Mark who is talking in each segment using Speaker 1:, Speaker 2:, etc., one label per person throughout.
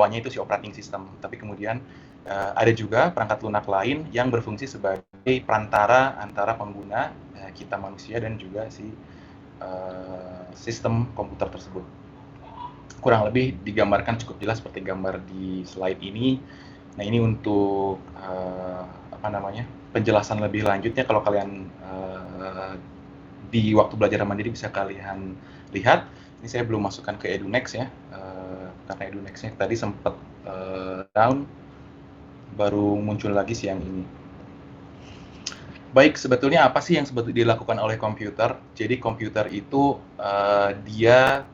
Speaker 1: bawahnya itu si operating system. Tapi kemudian ada juga perangkat lunak lain yang berfungsi sebagai perantara antara pengguna kita manusia dan juga si sistem komputer tersebut. Kurang lebih digambarkan cukup jelas seperti gambar di slide ini. Nah, ini untuk penjelasan lebih lanjutnya kalau kalian di waktu belajar mandiri bisa kalian lihat. Ini saya belum masukkan ke EduNext ya, karena EduNext-nya tadi sempat down, baru muncul lagi siang ini. Baik, sebetulnya apa sih yang dilakukan oleh komputer? Jadi komputer itu dia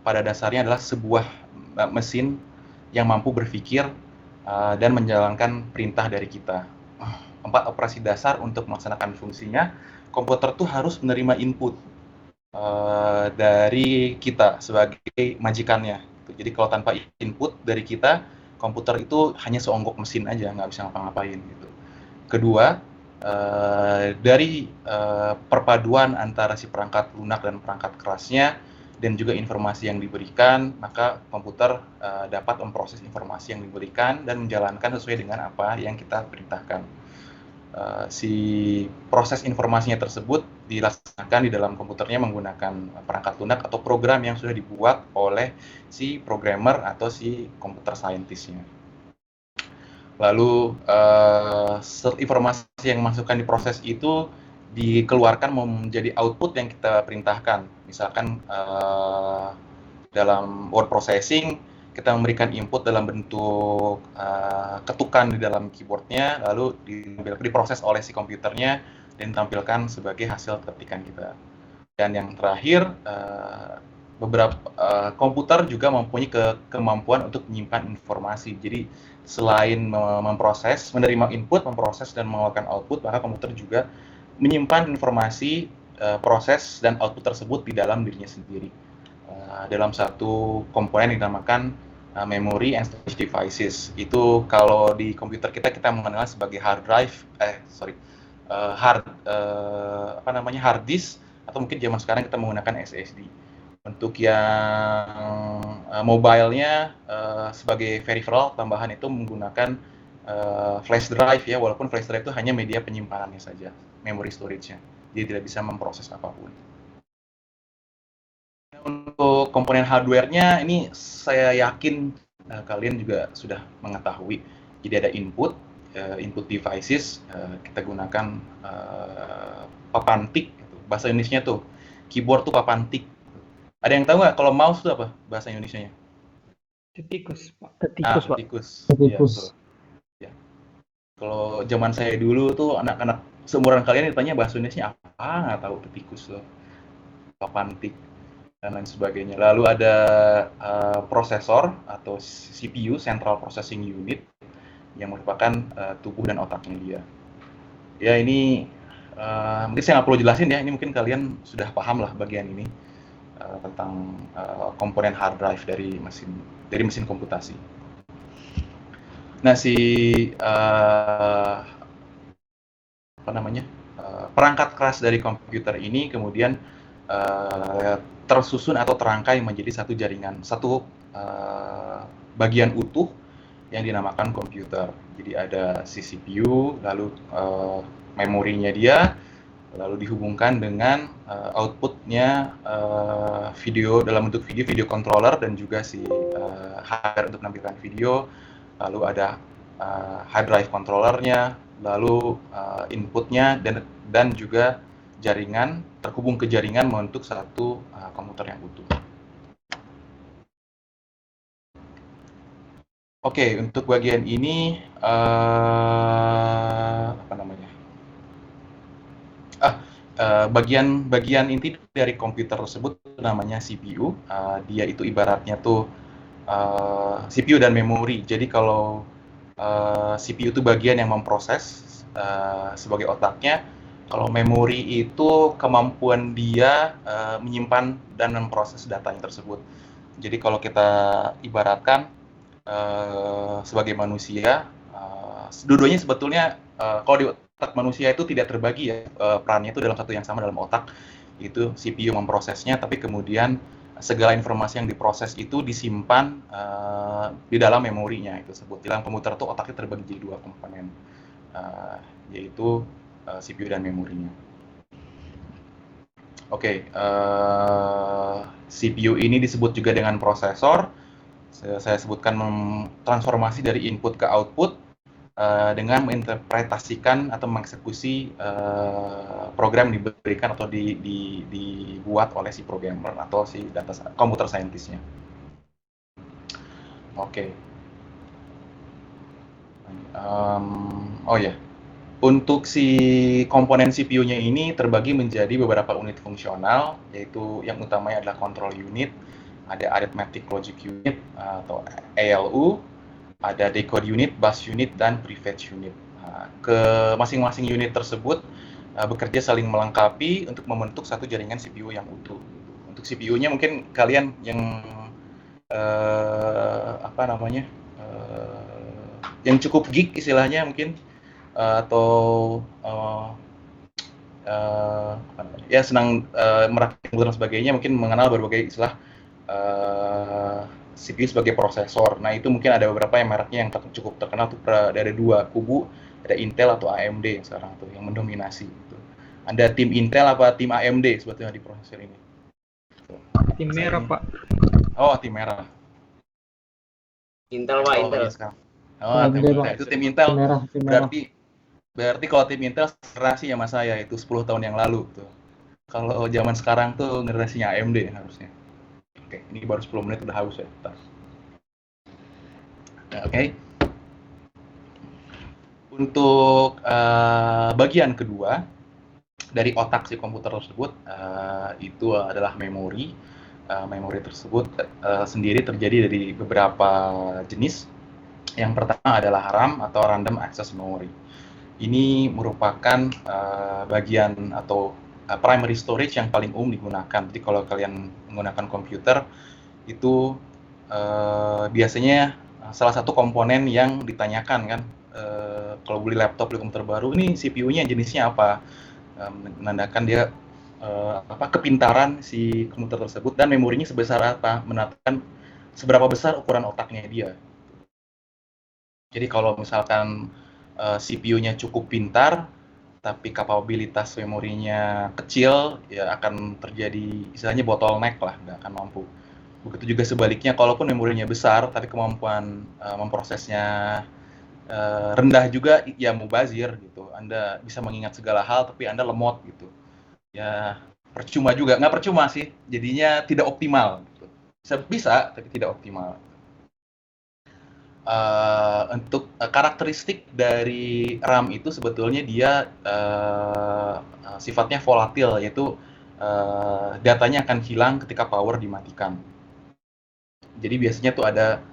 Speaker 1: pada dasarnya adalah sebuah mesin yang mampu berpikir dan menjalankan perintah dari kita. 4 operasi dasar untuk melaksanakan fungsinya, komputer tuh harus menerima input dari kita sebagai majikannya. Jadi kalau tanpa input dari kita, komputer itu hanya seonggok mesin aja, nggak bisa ngapa-ngapain gitu. Kedua, dari perpaduan antara si perangkat lunak dan perangkat kerasnya, dan juga informasi yang diberikan, maka komputer dapat memproses informasi yang diberikan dan menjalankan sesuai dengan apa yang kita perintahkan. Si proses informasinya tersebut dilaksanakan di dalam komputernya menggunakan perangkat lunak atau program yang sudah dibuat oleh si programmer atau si computer scientist-nya. Lalu informasi yang masukkan di proses itu dikeluarkan menjadi output yang kita perintahkan. Misalkan dalam word processing, kita memberikan input dalam bentuk ketukan di dalam keyboardnya, lalu diproses oleh si komputernya dan ditampilkan sebagai hasil ketikan kita. Dan yang terakhir, beberapa komputer juga mempunyai kemampuan untuk menyimpan informasi. Jadi selain memproses, menerima input, memproses dan mengeluarkan output, maka komputer juga menyimpan informasi, proses dan output tersebut di dalam dirinya sendiri. Dalam satu komponen yang dinamakan memory and storage devices. Itu kalau di komputer kita mengenal sebagai hard disk, atau mungkin zaman sekarang kita menggunakan SSD. Untuk yang mobile-nya sebagai peripheral tambahan itu menggunakan flash drive ya, walaupun flash drive itu hanya media penyimpanannya saja, memory storage-nya. Dia tidak bisa memproses apapun. Untuk komponen hardware-nya ini saya yakin kalian juga sudah mengetahui. Jadi ada input devices, kita gunakan papan tik, bahasa Indonesia tuh keyboard tuh papan tik. Ada yang tahu nggak kalau mouse tuh apa bahasa Indonesianya?
Speaker 2: Tikus, Pak.
Speaker 1: Tikus. Ya. Kalau zaman saya dulu tuh anak-anak seumuran kalian ditanya bahasa Indonesia apa, nggak tahu tikus loh. Papan tik dan lain sebagainya. Lalu ada prosesor atau CPU, Central Processing Unit, yang merupakan tubuh dan otaknya dia. Ya ini mungkin saya nggak perlu jelasin ya, ini mungkin kalian sudah paham lah bagian ini tentang komponen hard drive dari mesin komputasi. Nah, perangkat keras dari komputer ini kemudian tersusun atau terangkai menjadi satu jaringan, satu bagian utuh yang dinamakan komputer. Jadi ada si CPU, lalu memorinya dia, lalu dihubungkan dengan outputnya video dalam bentuk video controller dan juga si hardware untuk menampilkan video, lalu ada hard drive controllernya, lalu inputnya dan juga jaringan, terhubung ke jaringan membentuk satu komputer yang utuh. Oke, untuk bagian ini bagian inti dari komputer tersebut namanya CPU. Dia itu ibaratnya tuh CPU dan memori. Jadi kalau CPU itu bagian yang memproses sebagai otaknya, kalau memori itu kemampuan dia menyimpan dan memproses datanya tersebut. Jadi kalau kita ibaratkan sebagai manusia, dua-duanya sebetulnya kalau di otak manusia itu tidak terbagi ya, perannya itu dalam satu yang sama dalam otak, itu CPU memprosesnya, tapi kemudian segala informasi yang diproses itu disimpan di dalam memorinya itu tersebut. Di dalam komputer itu otaknya terbagi jadi dua komponen, yaitu CPU dan memorinya. Oke, CPU ini disebut juga dengan prosesor. Saya sebutkan transformasi dari input ke output dengan menginterpretasikan atau mengeksekusi program yang diberikan atau dibuat oleh si programmer atau si computer scientist-nya. Oke. Oh ya, untuk si komponen CPU-nya ini terbagi menjadi beberapa unit fungsional, yaitu yang utamanya adalah control unit, ada arithmetic logic unit atau ALU, ada decode unit, bus unit, dan prefetch unit. Ke masing-masing unit tersebut bekerja saling melengkapi untuk membentuk satu jaringan CPU yang utuh. Untuk CPU-nya mungkin kalian yang yang cukup geek istilahnya mungkin atau ya senang merakit komputer dan sebagainya mungkin mengenal berbagai istilah CPU sebagai prosesor. Nah itu mungkin ada beberapa yang mereknya yang cukup terkenal tuh ada dua kubu, ada Intel atau AMD yang sekarang tuh yang mendominasi. Gitu. Anda tim Intel apa tim AMD sebetulnya di prosesor ini?
Speaker 2: Tim merah Pak.
Speaker 1: Oh tim merah.
Speaker 3: Intel Pak, Intel.
Speaker 1: Oh tim Intel. Itu tim Intel. Berarti kalau tim Intel generasi sama saya itu 10 tahun yang lalu tuh. Kalau zaman sekarang tuh generasinya AMD harusnya. Oke, ini baru 10 menit udah haus ya. Oke. Untuk bagian kedua dari otak si komputer tersebut itu adalah memori. Memori tersebut sendiri terjadi dari beberapa jenis. Yang pertama adalah RAM atau Random Access Memory. Ini merupakan bagian atau primary storage yang paling umum digunakan. Jadi kalau kalian menggunakan komputer itu biasanya salah satu komponen yang ditanyakan kan kalau beli laptop, beli komputer baru, ini CPU-nya jenisnya apa? Menandakan dia kepintaran si komputer tersebut dan memorinya sebesar apa, menandakan seberapa besar ukuran otaknya dia. Jadi kalau misalkan CPU-nya cukup pintar, tapi kapabilitas memorinya kecil, ya akan terjadi istilahnya bottleneck lah, nggak akan mampu. Begitu juga sebaliknya, kalaupun memorinya besar, tapi kemampuan memprosesnya rendah juga, ya mubazir gitu. Anda bisa mengingat segala hal, tapi Anda lemot gitu. Ya percuma juga, nggak percuma sih, jadinya tidak optimal. Gitu. Bisa, tapi tidak optimal. Untuk karakteristik dari RAM itu sebetulnya dia sifatnya volatil, yaitu datanya akan hilang ketika power dimatikan. Jadi biasanya tuh ada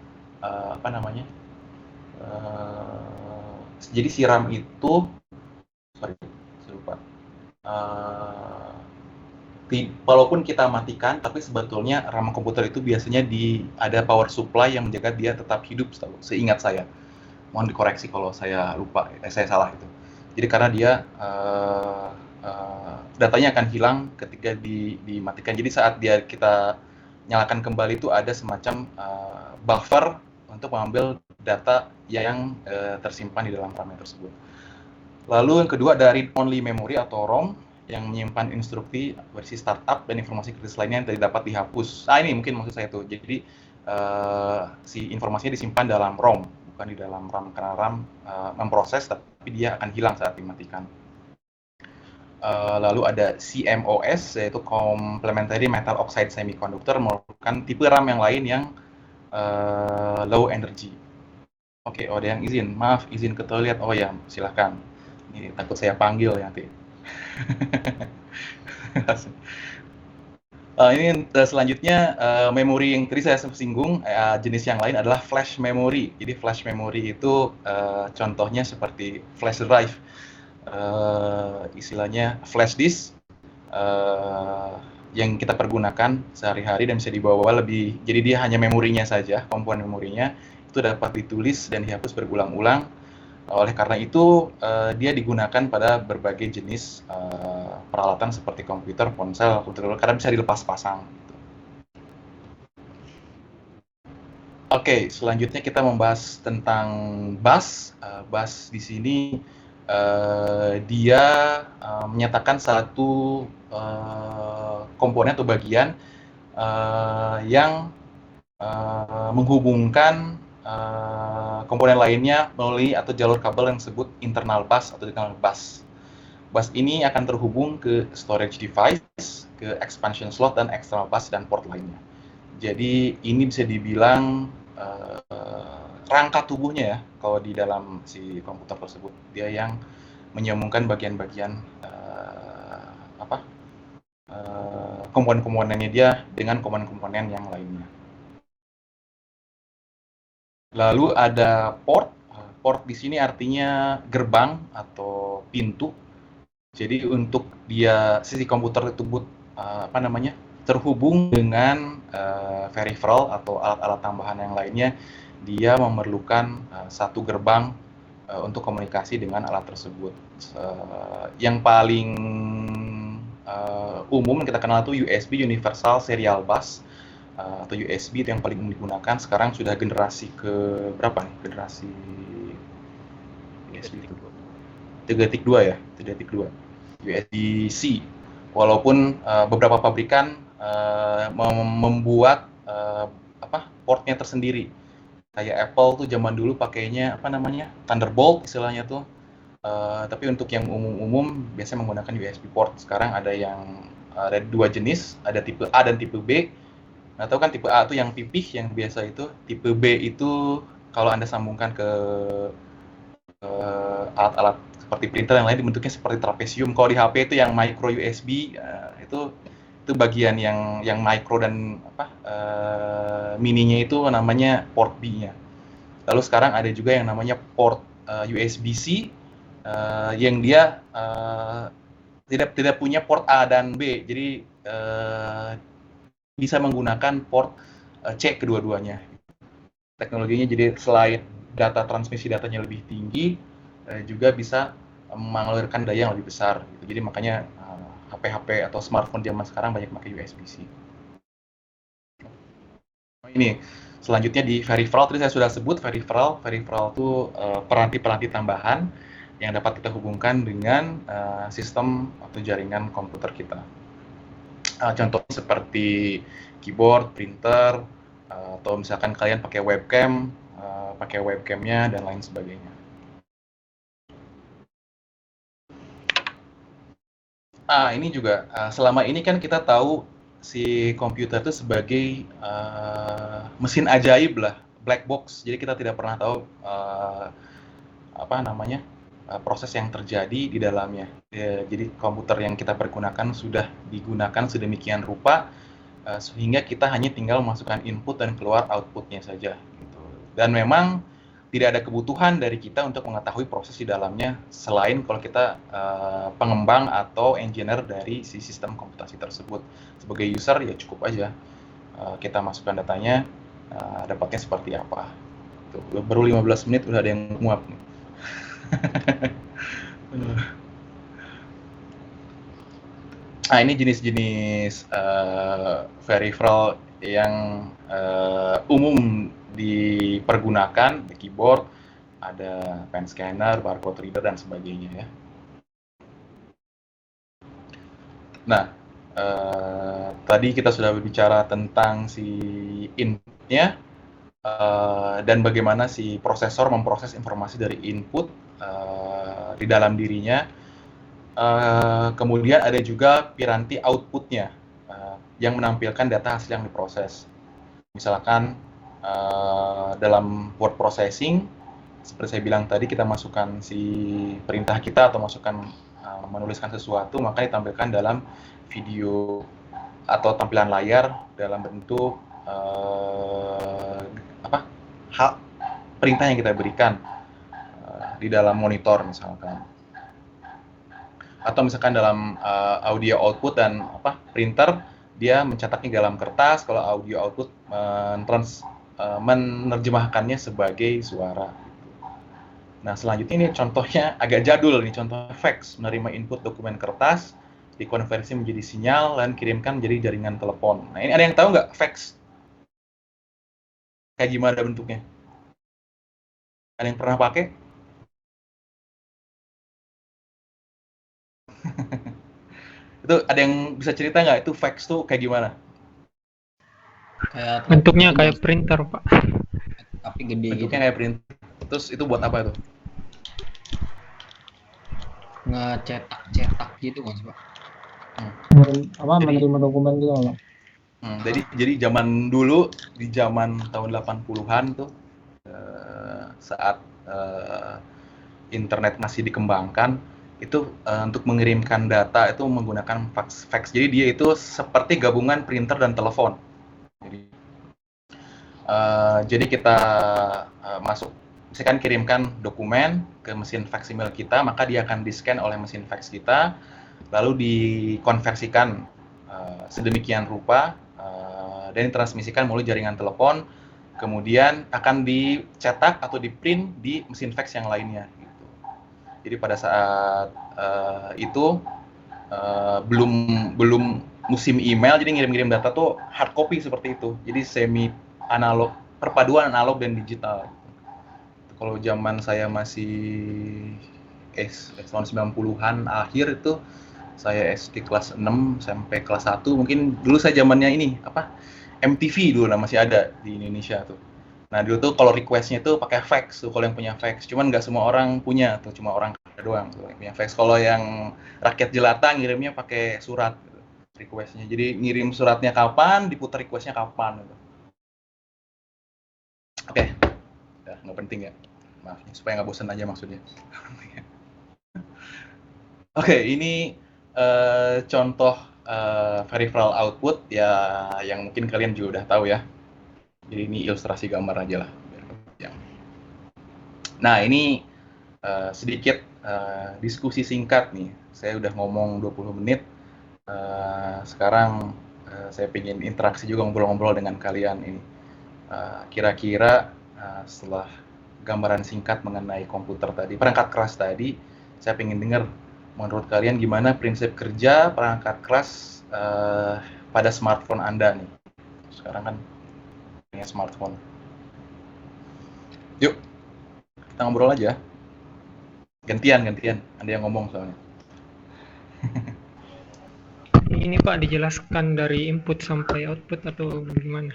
Speaker 1: jadi si RAM itu walaupun kita matikan, tapi sebetulnya RAM komputer itu biasanya ada power supply yang menjaga dia tetap hidup, seingat saya. Mohon dikoreksi kalau saya lupa, saya salah itu. Jadi karena dia datanya akan hilang ketika dimatikan. Jadi saat kita nyalakan kembali itu ada semacam buffer untuk mengambil data yang tersimpan di dalam RAM tersebut. Lalu yang kedua ada read-only memory atau ROM yang menyimpan instruksi versi startup dan informasi kritis lainnya yang tidak dapat dihapus. Nah ini mungkin maksud saya tuh. Jadi si informasinya disimpan dalam ROM, bukan di dalam RAM, karena RAM memproses tapi dia akan hilang saat dimatikan. Lalu ada CMOS, yaitu Complementary Metal Oxide Semiconductor, merupakan tipe RAM yang lain yang low energy. Oke, ada yang izin. Maaf, izin ke toilet. Oh ya, silakan. Ini takut saya panggil nanti. Ini selanjutnya memori yang tadi saya singgung, jenis yang lain adalah flash memory. Jadi flash memory itu contohnya seperti flash drive, istilahnya flash disk yang kita pergunakan sehari-hari dan bisa dibawa lebih. Jadi dia hanya memorinya saja, komponen memorinya itu dapat ditulis dan dihapus berulang-ulang. Oleh karena itu, dia digunakan pada berbagai jenis peralatan seperti komputer, ponsel, karena bisa dilepas pasang. Gitu. Oke, selanjutnya kita membahas tentang bus. Bus di sini dia menyatakan satu komponen atau bagian yang menghubungkan komponen lainnya melalui atau jalur kabel yang disebut internal bus atau internal bus. Bus ini akan terhubung ke storage device, ke expansion slot, dan external bus dan port lainnya. Jadi ini bisa dibilang rangka tubuhnya ya, kalau di dalam si komputer tersebut. Dia yang menyambungkan bagian-bagian komponen-komponennya dia dengan komponen-komponen yang lainnya. Lalu ada port. Port di sini artinya gerbang atau pintu. Jadi untuk dia sisi komputer tersebut terhubung dengan peripheral atau alat-alat tambahan yang lainnya, dia memerlukan satu gerbang untuk komunikasi dengan alat tersebut. Yang paling umum kita kenal itu USB, Universal Serial Bus, atau USB, itu yang paling umum digunakan. Sekarang sudah generasi ke berapa nih? Generasi USB itu 3.2 ya, 3.2 USB-C. Walaupun beberapa pabrikan membuat portnya tersendiri. Kayak Apple tuh zaman dulu pakainya Thunderbolt istilahnya tuh. Tapi untuk yang umum-umum biasanya menggunakan USB port. Sekarang ada dua jenis, ada tipe A dan tipe B. Nah, tahu kan tipe A itu yang pipih, yang biasa itu. Tipe B itu kalau Anda sambungkan ke alat-alat seperti printer yang lain, bentuknya seperti trapesium. Kalau di HP itu yang micro USB, itu bagian yang micro dan mininya itu namanya port B-nya. Lalu sekarang ada juga yang namanya port USB-C, yang dia tidak punya port A dan B, jadi bisa menggunakan port C kedua-duanya. Teknologinya jadi selain data transmisi datanya lebih tinggi, juga bisa mengalirkan daya yang lebih besar. Gitu. Jadi makanya HP-HP atau smartphone zaman sekarang banyak pakai USB-C. Ini selanjutnya di peripheral, tadi saya sudah sebut peripheral itu peranti-peranti tambahan yang dapat kita hubungkan dengan sistem atau jaringan komputer kita. Contohnya seperti keyboard, printer, atau misalkan kalian pakai webcamnya dan lain sebagainya. Ini juga selama ini kan kita tahu si komputer itu sebagai mesin ajaib lah, black box. Jadi kita tidak pernah tahu proses yang terjadi di dalamnya. Jadi komputer yang kita pergunakan sudah digunakan sedemikian rupa sehingga kita hanya tinggal memasukkan input dan keluar outputnya saja. Gitu. Dan memang tidak ada kebutuhan dari kita untuk mengetahui proses di dalamnya selain kalau kita pengembang atau engineer dari si sistem komputasi tersebut. Sebagai user ya cukup aja kita masukkan datanya, dapatnya seperti apa. Tuh, baru 15 menit udah ada yang nguap nih. Ini jenis-jenis peripheral yang umum dipergunakan, di keyboard, ada pen scanner, barcode reader, dan sebagainya ya. Nah, tadi kita sudah berbicara tentang si inputnya dan bagaimana si prosesor memproses informasi dari input di dalam dirinya. Kemudian ada juga piranti outputnya yang menampilkan data hasil yang diproses. Misalkan dalam word processing, seperti saya bilang tadi, kita masukkan si perintah kita atau masukkan menuliskan sesuatu, maka ditampilkan dalam video atau tampilan layar dalam bentuk perintah yang kita berikan di dalam monitor misalkan. Atau misalkan dalam audio output dan printer, dia mencetaknya dalam kertas, kalau audio output menerjemahkannya sebagai suara. Nah, selanjutnya ini contohnya agak jadul nih, contoh fax, menerima input dokumen kertas, dikonversi menjadi sinyal dan kirimkan menjadi jaringan telepon. Nah, ini ada yang tahu nggak fax? kayak gimana bentuknya? Ada yang pernah pakai? Itu ada yang bisa cerita nggak itu fax tuh kayak gimana?
Speaker 3: Kayak telepon
Speaker 2: Bentuknya
Speaker 3: gitu
Speaker 2: kayak
Speaker 3: bos,
Speaker 2: printer, Pak.
Speaker 3: tapi gede gitu.
Speaker 1: Bentuknya kayak print. Terus itu buat apa tuh?
Speaker 3: Ngecetak-cetak gitu bos pak.
Speaker 1: Jadi
Speaker 4: menerima dokumen gitu loh.
Speaker 1: jadi zaman dulu di zaman tahun 80-an tuh saat internet masih dikembangkan itu untuk mengirimkan data itu menggunakan fax. Jadi dia itu seperti gabungan printer dan telepon. Jadi kita misalkan kirimkan dokumen ke mesin faksimil kita, maka dia akan di-scan oleh mesin fax kita, lalu dikonversikan sedemikian rupa dan ditransmisikan melalui jaringan telepon, kemudian akan dicetak atau di-print di mesin fax yang lainnya. Gitu. Jadi pada saat itu belum musim email, jadi ngirim-ngirim data tuh hard copy seperti itu. Jadi semi analog, perpaduan analog dan digital. Kalau zaman saya masih tahun 90-an akhir itu saya SD kelas 6 sampai kelas 1, mungkin dulu saya zamannya ini apa? MTV dulu masih ada di Indonesia tuh. Nah, dulu tuh kalau request-nya tuh pakai fax tuh kalau yang punya fax. Cuman nggak semua orang punya tuh, cuma orang kaya doang tuh yang punya fax. Kalau yang rakyat jelata ngirimnya pakai surat gitu, request-nya. Jadi ngirim suratnya kapan, diputar request-nya kapan gitu. Oke. Udah nggak penting ya. Maaf, supaya nggak bosan aja maksudnya. Oke, ini contoh peripheral output ya yang mungkin kalian juga udah tahu ya. Jadi ini ilustrasi gambar aja lah. Nah, ini sedikit diskusi singkat nih. Saya udah ngomong 20 menit. Sekarang saya pengen interaksi juga ngobrol-ngobrol dengan kalian ini. Kira-kira setelah gambaran singkat mengenai komputer tadi, perangkat keras tadi, saya pengen dengar menurut kalian gimana prinsip kerja perangkat keras pada smartphone Anda nih. Sekarang kan punya smartphone. Yuk, kita ngobrol aja. Gantian. Ada yang ngomong soalnya.
Speaker 2: Ini Pak dijelaskan dari input sampai output atau gimana?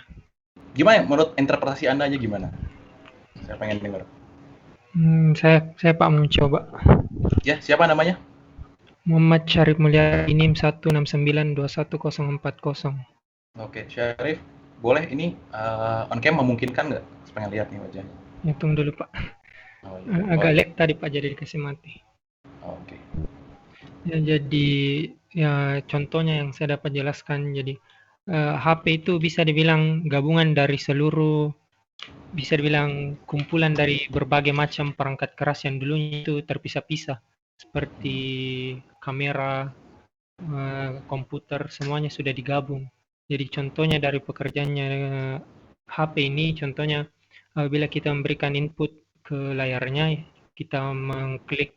Speaker 1: Gimana menurut interpretasi Anda aja gimana? Saya pengen dengar.
Speaker 2: Saya Pak mau coba.
Speaker 1: Ya, siapa namanya?
Speaker 2: Muhammad Syarif Mulyadi NIM 169211040.
Speaker 1: Oke, Syarif. Boleh ini on cam memungkinkan nggak? Saya pengen lihat nih wajahnya.
Speaker 2: Hitung dulu Pak.
Speaker 1: Oh, iya.
Speaker 2: Agak lag tadi Pak, jadi dikasih mati.
Speaker 1: Oke.
Speaker 2: Ya, jadi ya contohnya yang saya dapat jelaskan, jadi HP itu bisa dibilang gabungan dari seluruh, bisa dibilang kumpulan dari berbagai macam perangkat keras yang dulunya itu terpisah-pisah, seperti kamera, komputer, semuanya sudah digabung. Jadi contohnya dari pekerjaannya HP ini, contohnya bila kita memberikan input ke layarnya, kita mengklik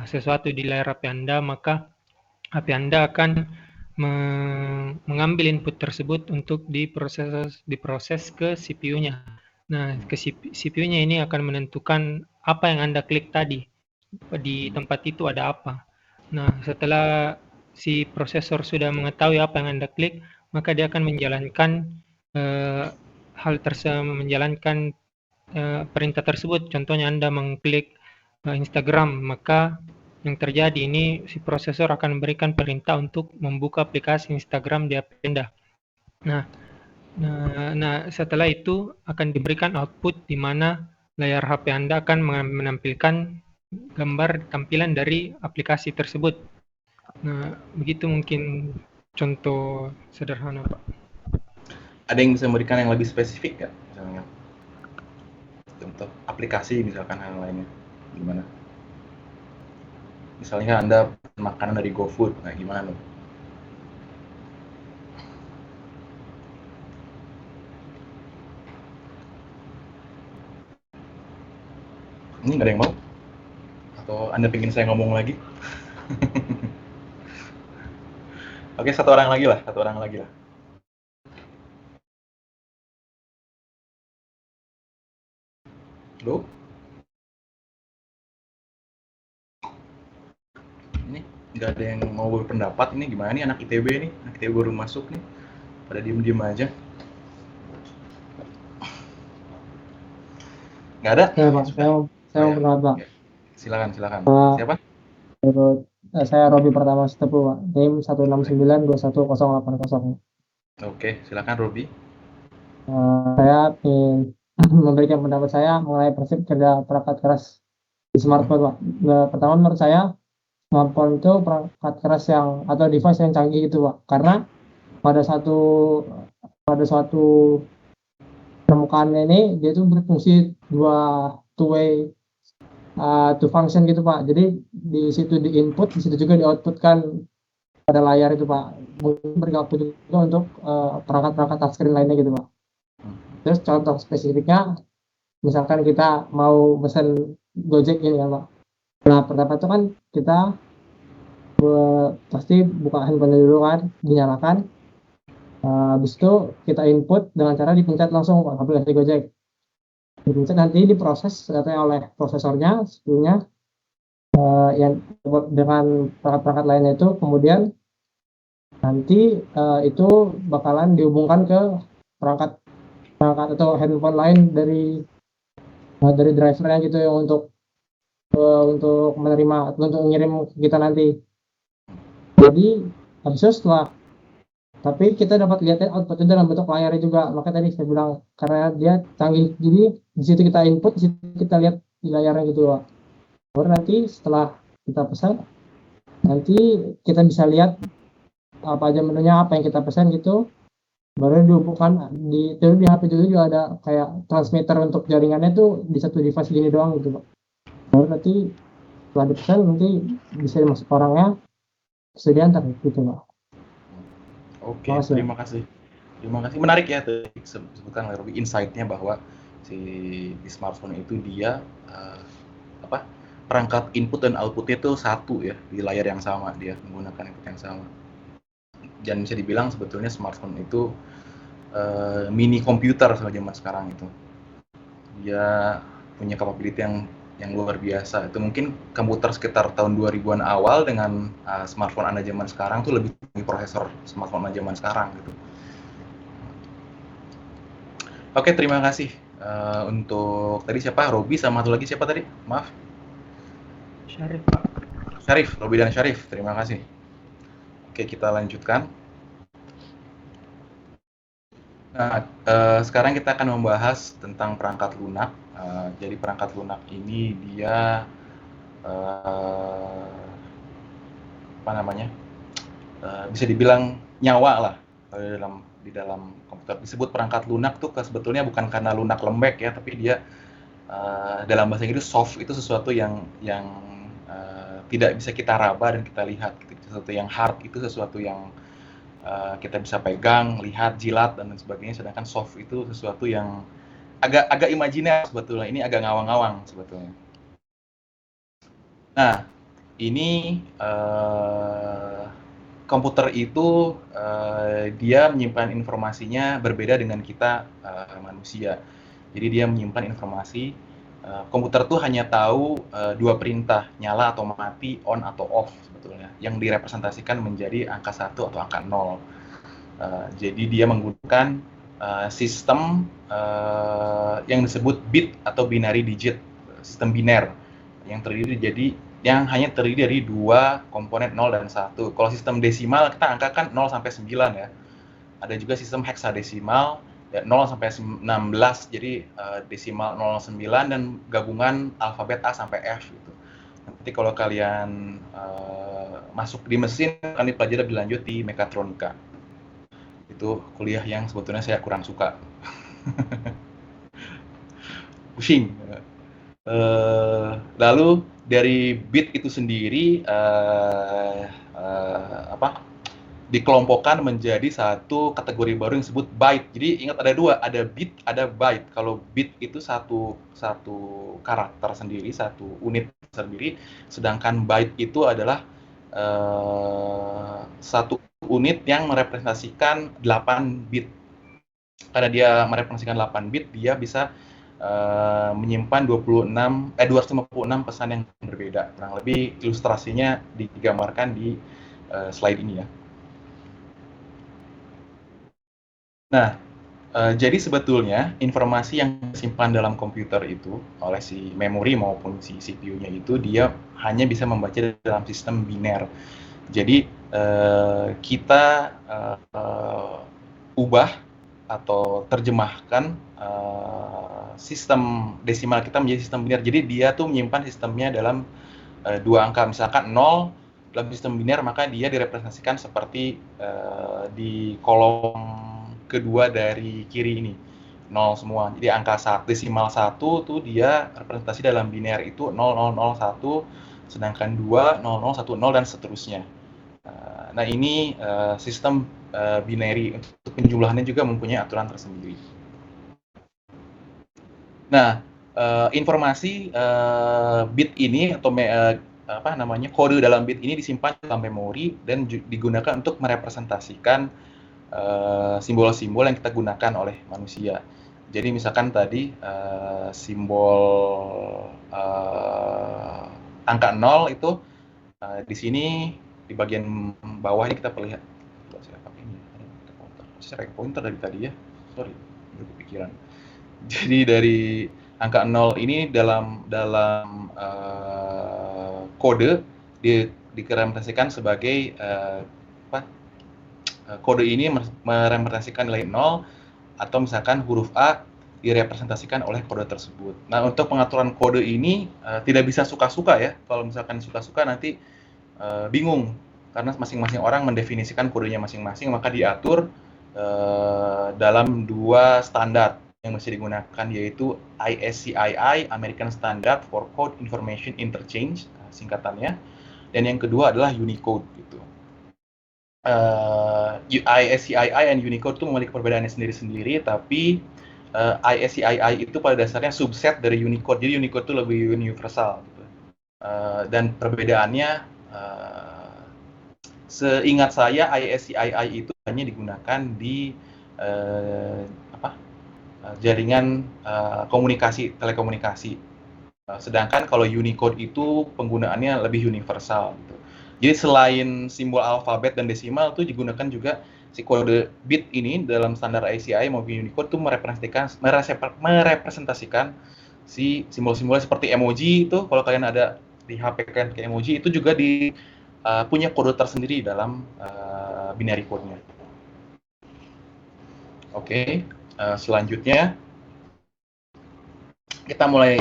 Speaker 2: sesuatu di layar HP Anda, maka HP Anda akan mengambil input tersebut untuk diproses ke CPU-nya. Nah, ke CPU-nya ini akan menentukan apa yang Anda klik tadi. Di tempat itu ada apa. Nah, setelah si prosesor sudah mengetahui apa yang Anda klik, maka dia akan menjalankan menjalankan perintah tersebut. Contohnya Anda mengklik Instagram, maka yang terjadi ini si prosesor akan memberikan perintah untuk membuka aplikasi Instagram di HP Anda. Nah, setelah itu akan diberikan output di mana layar HP Anda akan menampilkan gambar tampilan dari aplikasi tersebut. Nah, begitu mungkin contoh sederhana, Pak.
Speaker 1: Ada yang bisa memberikan yang lebih spesifik nggak? Misalnya contoh aplikasi misalkan hal lainnya gimana? Misalnya Anda makanan dari GoFood, nah gimana loh? Ini nggak ada yang mau? Atau Anda pengen saya ngomong lagi? Oke, satu orang lagi lah. Halo? Ini nggak ada yang mau berpendapat, ini gimana nih anak ITB nih? Anak ITB baru masuk nih. Pada diem-diem aja. Nggak ada?
Speaker 4: Ya, Pak.
Speaker 1: Sudah.
Speaker 4: Saya
Speaker 1: Oh
Speaker 4: mau
Speaker 1: ya.
Speaker 4: berpendapat, Pak.
Speaker 1: Oke. Silakan.
Speaker 4: Pak,
Speaker 1: Siapa?
Speaker 4: menurut saya Robi Pertama Setepu, Pak. NIM 1692180.
Speaker 1: Oke, silakan Robi.
Speaker 4: Saya ingin memberikan pendapat saya mengenai prinsip kerja perangkat keras di smartphone, Pak. Pertama, menurut saya smartphone itu perangkat keras yang atau device yang canggih itu, Pak. Karena pada suatu permukaan ini dia itu berfungsi two way to function gitu, Pak. Jadi di situ di input, di situ juga di output kan pada layar itu, Pak. Mungkin bergabung juga untuk perangkat-perangkat touchscreen lainnya gitu, Pak. Terus contoh spesifiknya, misalkan kita mau pesan Gojek ini ya, Pak. Nah, pertama itu kan kita pasti buka handphone dulu kan, dinyalakan. Habis itu kita input dengan cara dipencet langsung aplikasi Gojek. Dipencet nanti diproses katanya oleh prosesornya sebelumnya yang dengan perangkat-perangkat lainnya itu, kemudian nanti itu bakalan dihubungkan ke perangkat atau handphone lain dari drivernya gitu yang untuk menerima atau untuk mengirim ke kita nanti. Jadi habis itu tapi kita dapat lihat outputnya dalam bentuk layarnya juga. Makanya tadi saya bilang karena dia canggih, jadi di situ kita input, di situ kita lihat di layarnya gitu, Pak. Baru nanti setelah kita pesan, nanti kita bisa lihat apa aja menunya, apa yang kita pesan gitu. Baru dihubungkan di HP itu juga ada kayak transmitter untuk jaringannya tuh di satu device gini doang gitu, Pak. Baru nanti setelah dipesan nanti bisa masuk orangnya, bisa diantar gitu, Pak.
Speaker 1: Oke,
Speaker 4: Makasih,
Speaker 1: terima kasih. Terima kasih. Menarik ya tadi sebutkan oleh Robi insight-nya bahwa di smartphone itu dia perangkat input dan outputnya itu satu ya, di layar yang sama, dia menggunakan input yang sama. Dan bisa dibilang sebetulnya smartphone itu mini komputer sama zaman sekarang itu. Dia punya capability yang luar biasa. Itu mungkin komputer sekitar tahun 2000-an awal dengan smartphone Anda zaman sekarang tuh lebih tinggi prosesor smartphone Anda zaman sekarang gitu. Oke, terima kasih untuk tadi siapa? Robi sama satu lagi siapa tadi? Maaf.
Speaker 2: Syarif, Pak.
Speaker 1: Syarif, Robi dan Syarif. Terima kasih. Oke, kita lanjutkan. Nah, sekarang kita akan membahas tentang perangkat lunak. Jadi perangkat lunak ini dia bisa dibilang nyawa lah di dalam komputer. Disebut perangkat lunak tuh sebetulnya bukan karena lunak lembek ya, tapi dia dalam bahasa Inggris soft itu sesuatu yang tidak bisa kita raba dan kita lihat. Sesuatu yang hard itu sesuatu yang kita bisa pegang, lihat, jilat dan sebagainya. Sedangkan soft itu sesuatu yang agak imajiner sebetulnya. Ini agak ngawang-ngawang sebetulnya. Nah, ini komputer itu dia menyimpan informasinya berbeda dengan kita manusia. Jadi dia menyimpan informasi. Komputer tuh hanya tahu dua perintah, nyala atau mati, on atau off sebetulnya, yang direpresentasikan menjadi angka 1 atau angka 0. Jadi dia menggunakan sistem yang disebut bit atau binary digit, sistem biner yang hanya terdiri dari dua komponen 0 dan 1. Kalau sistem desimal kita angkakan 0 sampai 9 ya. Ada juga sistem heksadesimal ya, 0 sampai 16, jadi desimal 0,9 dan gabungan alfabet A sampai F gitu. Nanti kalau kalian masuk di mesin akan dipelajari lebih lanjut di mekatronika. Itu kuliah yang sebetulnya saya kurang suka. Pusing. Lalu dari bit itu sendiri dikelompokkan menjadi satu kategori baru yang disebut byte. Jadi ingat ada dua, ada bit, ada byte. Kalau bit itu satu karakter sendiri, satu unit sendiri, sedangkan byte itu adalah satu unit yang merepresentasikan 8 bit. Karena dia merepresentasikan 8 bit, dia bisa menyimpan 256 pesan yang berbeda. Kurang lebih ilustrasinya digambarkan di slide ini ya. Nah, jadi sebetulnya informasi yang disimpan dalam komputer itu oleh si memori maupun si CPU-nya itu dia hanya bisa membaca dalam sistem biner. Jadi kita ubah atau terjemahkan sistem desimal kita menjadi sistem biner. Jadi dia tuh menyimpan sistemnya dalam dua angka, misalkan 0 dalam sistem biner, maka dia direpresentasikan seperti di kolom kedua dari kiri ini, 0 semua. Jadi angka desimal 1 tuh dia representasi dalam biner itu 0001, sedangkan 2 0010 dan seterusnya. Nah ini sistem binary. Untuk penjumlahannya juga mempunyai aturan tersendiri. Nah, informasi bit ini atau kode dalam bit ini disimpan dalam memori dan digunakan untuk merepresentasikan simbol-simbol yang kita gunakan oleh manusia. Jadi misalkan tadi simbol angka 0 itu di sini di bagian bawah ini kita perlihat. Saya pakai ini, saya pointer dari tadi ya. Sorry, baru kepikiran. Jadi dari angka 0 ini dalam kode direpresentasikan sebagai kode ini merepresentasikan nilai 0, atau misalkan huruf A direpresentasikan oleh kode tersebut. Nah, untuk pengaturan kode ini tidak bisa suka-suka ya. Kalau misalkan suka-suka nanti bingung, karena masing-masing orang mendefinisikan kodenya masing-masing, maka diatur dalam dua standar yang mesti digunakan, yaitu ISCII, American Standard for Code Information Interchange, singkatannya, dan yang kedua adalah Unicode gitu. ISCII dan Unicode itu memiliki perbedaannya sendiri-sendiri, tapi ISCII itu pada dasarnya subset dari Unicode, jadi Unicode itu lebih universal gitu. Dan perbedaannya seingat saya ISCII itu hanya digunakan di jaringan telekomunikasi. Sedangkan kalau Unicode itu penggunaannya lebih universal gitu. Jadi selain simbol alfabet dan desimal itu digunakan juga si kode bit ini dalam standar ISCII maupun Unicode itu merepresentasikan si simbol-simbol seperti emoji itu. Kalau kalian ada di HP kan kayak emoji itu juga punya kode tersendiri dalam binary code-nya. Oke, selanjutnya kita mulai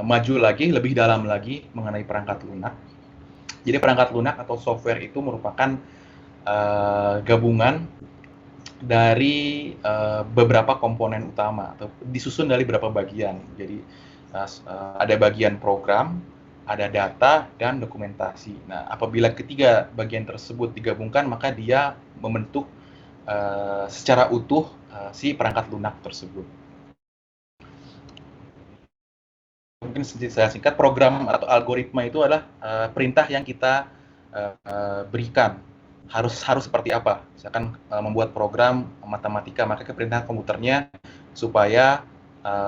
Speaker 1: maju lagi, lebih dalam lagi mengenai perangkat lunak. Jadi perangkat lunak atau software itu merupakan gabungan dari beberapa komponen utama atau disusun dari beberapa bagian. Jadi ada bagian program, ada data, dan dokumentasi. Nah, apabila ketiga bagian tersebut digabungkan, maka dia membentuk secara utuh si perangkat lunak tersebut. Mungkin saya singkat, program atau algoritma itu adalah perintah yang kita berikan. Harus seperti apa? Misalkan membuat program matematika, maka perintah komputernya supaya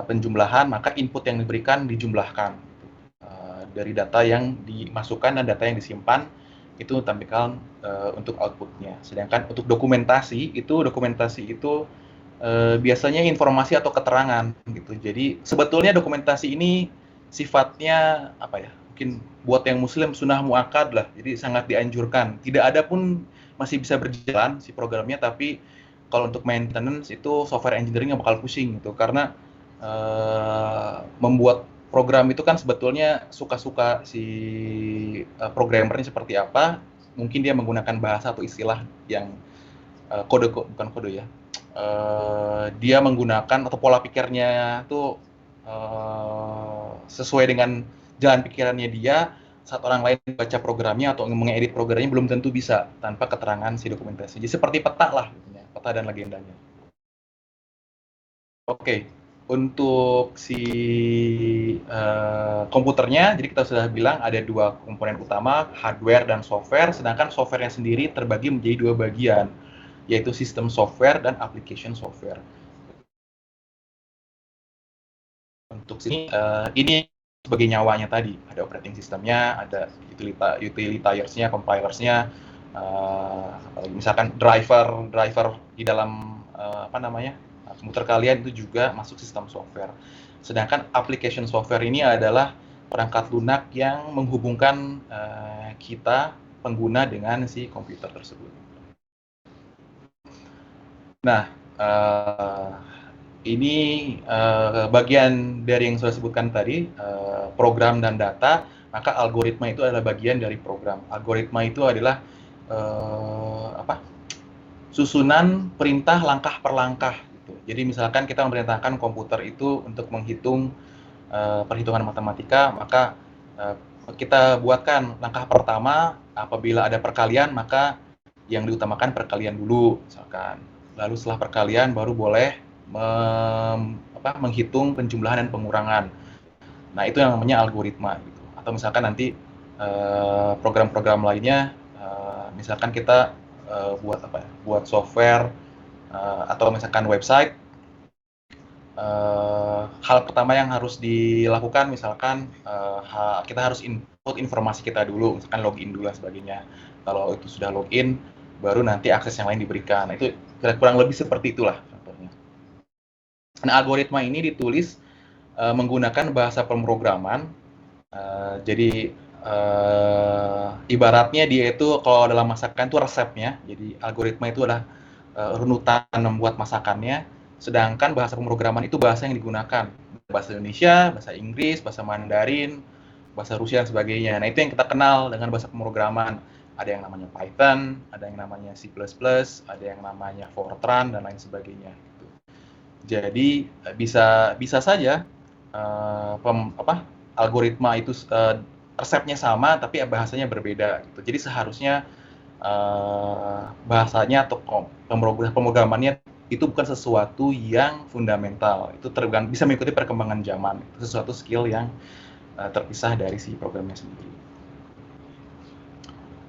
Speaker 1: penjumlahan, maka input yang diberikan dijumlahkan dari data yang dimasukkan dan data yang disimpan itu tampilkan untuk outputnya. Sedangkan untuk dokumentasi itu biasanya informasi atau keterangan gitu. Jadi sebetulnya dokumentasi ini sifatnya apa ya? Mungkin buat yang muslim sunnah muakkad lah. Jadi sangat dianjurkan. Tidak ada pun masih bisa berjalan si programnya, tapi kalau untuk maintenance itu software engineering bakal pusing gitu, karena membuat program itu kan sebetulnya suka-suka si programmernya seperti apa. Mungkin dia menggunakan bahasa atau istilah yang bukan kode ya. Dia menggunakan atau pola pikirnya tuh sesuai dengan jalan pikirannya dia. Saat orang lain baca programnya atau mengedit programnya belum tentu bisa tanpa keterangan si dokumentasi. Jadi seperti peta lah, peta dan legendanya. Oke, untuk si komputernya, jadi kita sudah bilang ada dua komponen utama, hardware dan software, sedangkan softwarenya sendiri terbagi menjadi dua bagian, yaitu sistem software dan application software. Untuk sini ini sebagai nyawanya tadi, ada operating systemnya, ada utilitarians-nya, compilers-nya, misalkan driver di dalam komputer kalian itu juga masuk sistem software. Sedangkan application software ini adalah perangkat lunak yang menghubungkan kita pengguna dengan si komputer tersebut. Nah, ini bagian dari yang saya sebutkan tadi, program dan data, maka algoritma itu adalah bagian dari program. Algoritma itu adalah susunan perintah langkah per langkah. Gitu. Jadi misalkan kita memerintahkan komputer itu untuk menghitung perhitungan matematika, maka kita buatkan langkah pertama, apabila ada perkalian, maka yang diutamakan perkalian dulu, misalkan. Lalu setelah perkalian baru boleh menghitung penjumlahan dan pengurangan. Nah, itu yang namanya algoritma gitu. Atau misalkan nanti program-program lainnya, misalkan kita buat software atau misalkan website, hal pertama yang harus dilakukan misalkan kita harus input informasi kita dulu, misalkan login dulu dan sebagainya. Kalau itu sudah login, baru nanti akses yang lain diberikan. Nah, itu kurang lebih seperti itulah contohnya. Nah, algoritma ini ditulis menggunakan bahasa pemrograman. Jadi ibaratnya dia itu kalau dalam masakan itu resepnya. Jadi algoritma itu adalah runutan membuat masakannya. Sedangkan bahasa pemrograman itu bahasa yang digunakan. Bahasa Indonesia, bahasa Inggris, bahasa Mandarin, bahasa Rusia dan sebagainya. Nah, itu yang kita kenal dengan bahasa pemrograman. Ada yang namanya Python, ada yang namanya C++, ada yang namanya Fortran dan lain sebagainya. Gitu. Jadi bisa saja algoritma itu resepnya sama tapi bahasanya berbeda. Gitu. Jadi seharusnya bahasanya atau pemrogramannya itu bukan sesuatu yang fundamental. Itu bisa mengikuti perkembangan zaman. Itu sesuatu skill yang terpisah dari si programnya sendiri.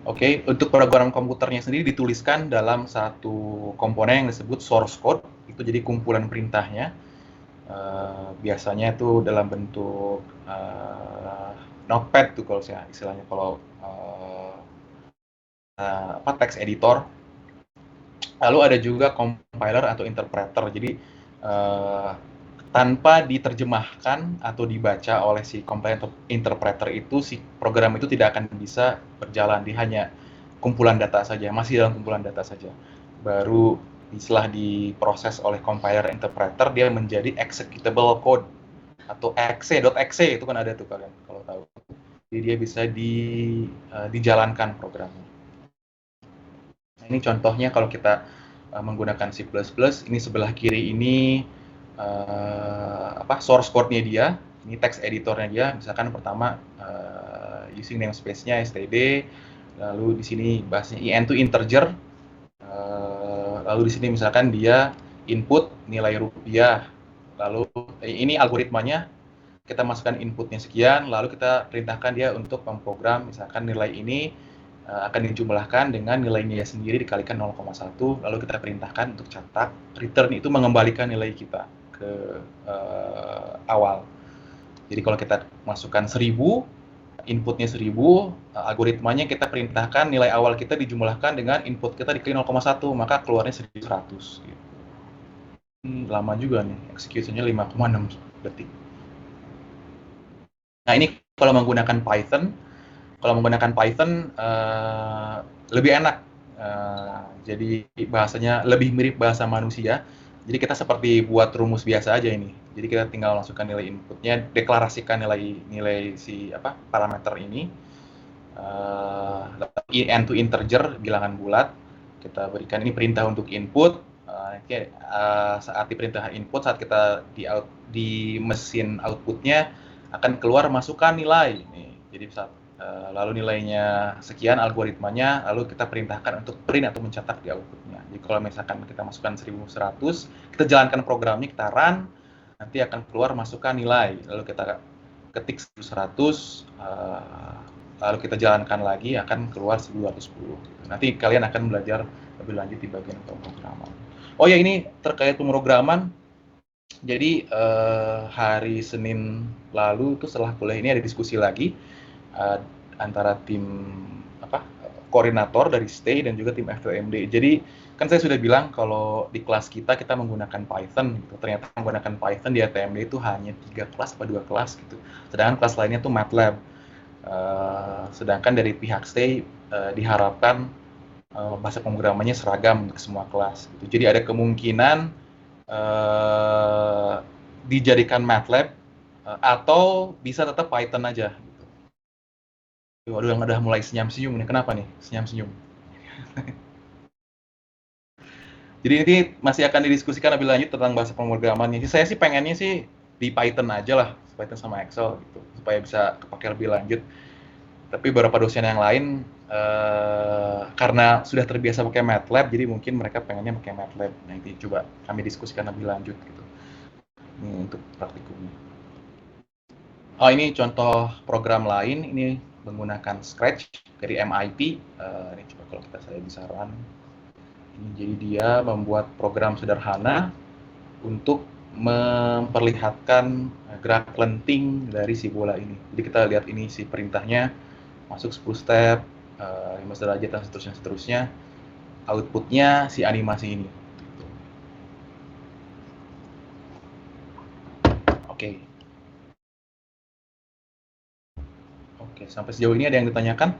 Speaker 1: Oke, untuk program komputernya sendiri dituliskan dalam satu komponen yang disebut source code. Itu jadi kumpulan perintahnya. Biasanya itu dalam bentuk notepad tuh kalau istilahnya kalau text editor. Lalu ada juga compiler atau interpreter. Jadi tanpa diterjemahkan atau dibaca oleh si compiler atau interpreter itu, si program itu tidak akan bisa berjalan. Dia hanya kumpulan data saja, masih dalam kumpulan data saja. Baru setelah diproses oleh compiler interpreter, dia menjadi executable code atau .exe itu kan ada tuh kalian kalau tahu. Jadi dia bisa dijalankan programnya. Nah, ini contohnya kalau kita menggunakan C++, ini sebelah kiri ini source code-nya dia, ini text editornya dia, misalkan pertama using namespace-nya std, lalu di sini bahasanya int to integer, lalu di sini misalkan dia input nilai rupiah, lalu ini algoritmanya, kita masukkan inputnya sekian, lalu kita perintahkan dia untuk memprogram, misalkan nilai ini akan dijumlahkan dengan nilainya sendiri dikalikan 0,1, lalu kita perintahkan untuk cetak, return itu mengembalikan nilai kita ke awal. Jadi kalau kita masukkan 1000, inputnya 1000, algoritmanya kita perintahkan nilai awal kita dijumlahkan dengan input kita dikali 0,1, maka keluarnya 1100. Gitu. Lama juga nih, execution-nya 5,6 detik. Nah, ini kalau menggunakan Python, lebih enak. Jadi bahasanya lebih mirip bahasa manusia. Jadi kita seperti buat rumus biasa aja ini. Jadi kita tinggal masukkan nilai inputnya, deklarasikan nilai si parameter ini. Int to integer, bilangan bulat. Kita berikan ini perintah untuk input. Saat diperintah input, saat kita di mesin outputnya akan keluar masukkan nilai. Nih, jadi saat lalu nilainya sekian algoritmanya, lalu kita perintahkan untuk print atau mencetak di outputnya. Jadi kalau misalkan kita masukkan 1100, kita jalankan programnya, kita run, nanti akan keluar masukkan nilai, lalu kita ketik 1100, lalu kita jalankan lagi, akan keluar 1210. Nanti kalian akan belajar lebih lanjut di bagian pemrograman. Oh ya, ini terkait pemrograman, Jadi hari Senin lalu itu setelah kuliah ini ada diskusi lagi eh, antara tim koordinator dari Stay dan juga tim FTMD. Jadi kan saya sudah bilang kalau di kelas kita menggunakan Python gitu. Ternyata menggunakan Python di FTMD itu hanya 3 kelas atau 2 kelas gitu. Sedangkan kelas lainnya tuh MATLAB. Sedangkan dari pihak Stay diharapkan bahasa pemrogramannya seragam untuk semua kelas gitu. Jadi ada kemungkinan dijadikan MATLAB atau bisa tetap Python aja gitu. Waduh, yang udah mulai senyum-senyum nih. Kenapa nih senyum-senyum? Jadi ini masih akan didiskusikan lebih lanjut tentang bahasa pemrogramannya. Saya sih pengennya sih di Python aja lah, Python sama Excel gitu, supaya bisa kepake lebih lanjut. Tapi beberapa dosen yang lain karena sudah terbiasa pakai MATLAB, jadi mungkin mereka pengennya pakai MATLAB. Nanti coba kami diskusikan lebih lanjut gitu. Ini untuk praktikumnya. Oh, ini contoh program lain. Ini menggunakan Scratch dari MIT. Ini coba kalau saya bisa run. Ini jadi dia membuat program sederhana untuk memperlihatkan gerak lenting dari si bola ini. Jadi kita lihat ini si perintahnya masuk 10 step, 15 derajat dan seterusnya. Outputnya si animasi ini. Oke. Oke, sampai sejauh ini ada yang ditanyakan?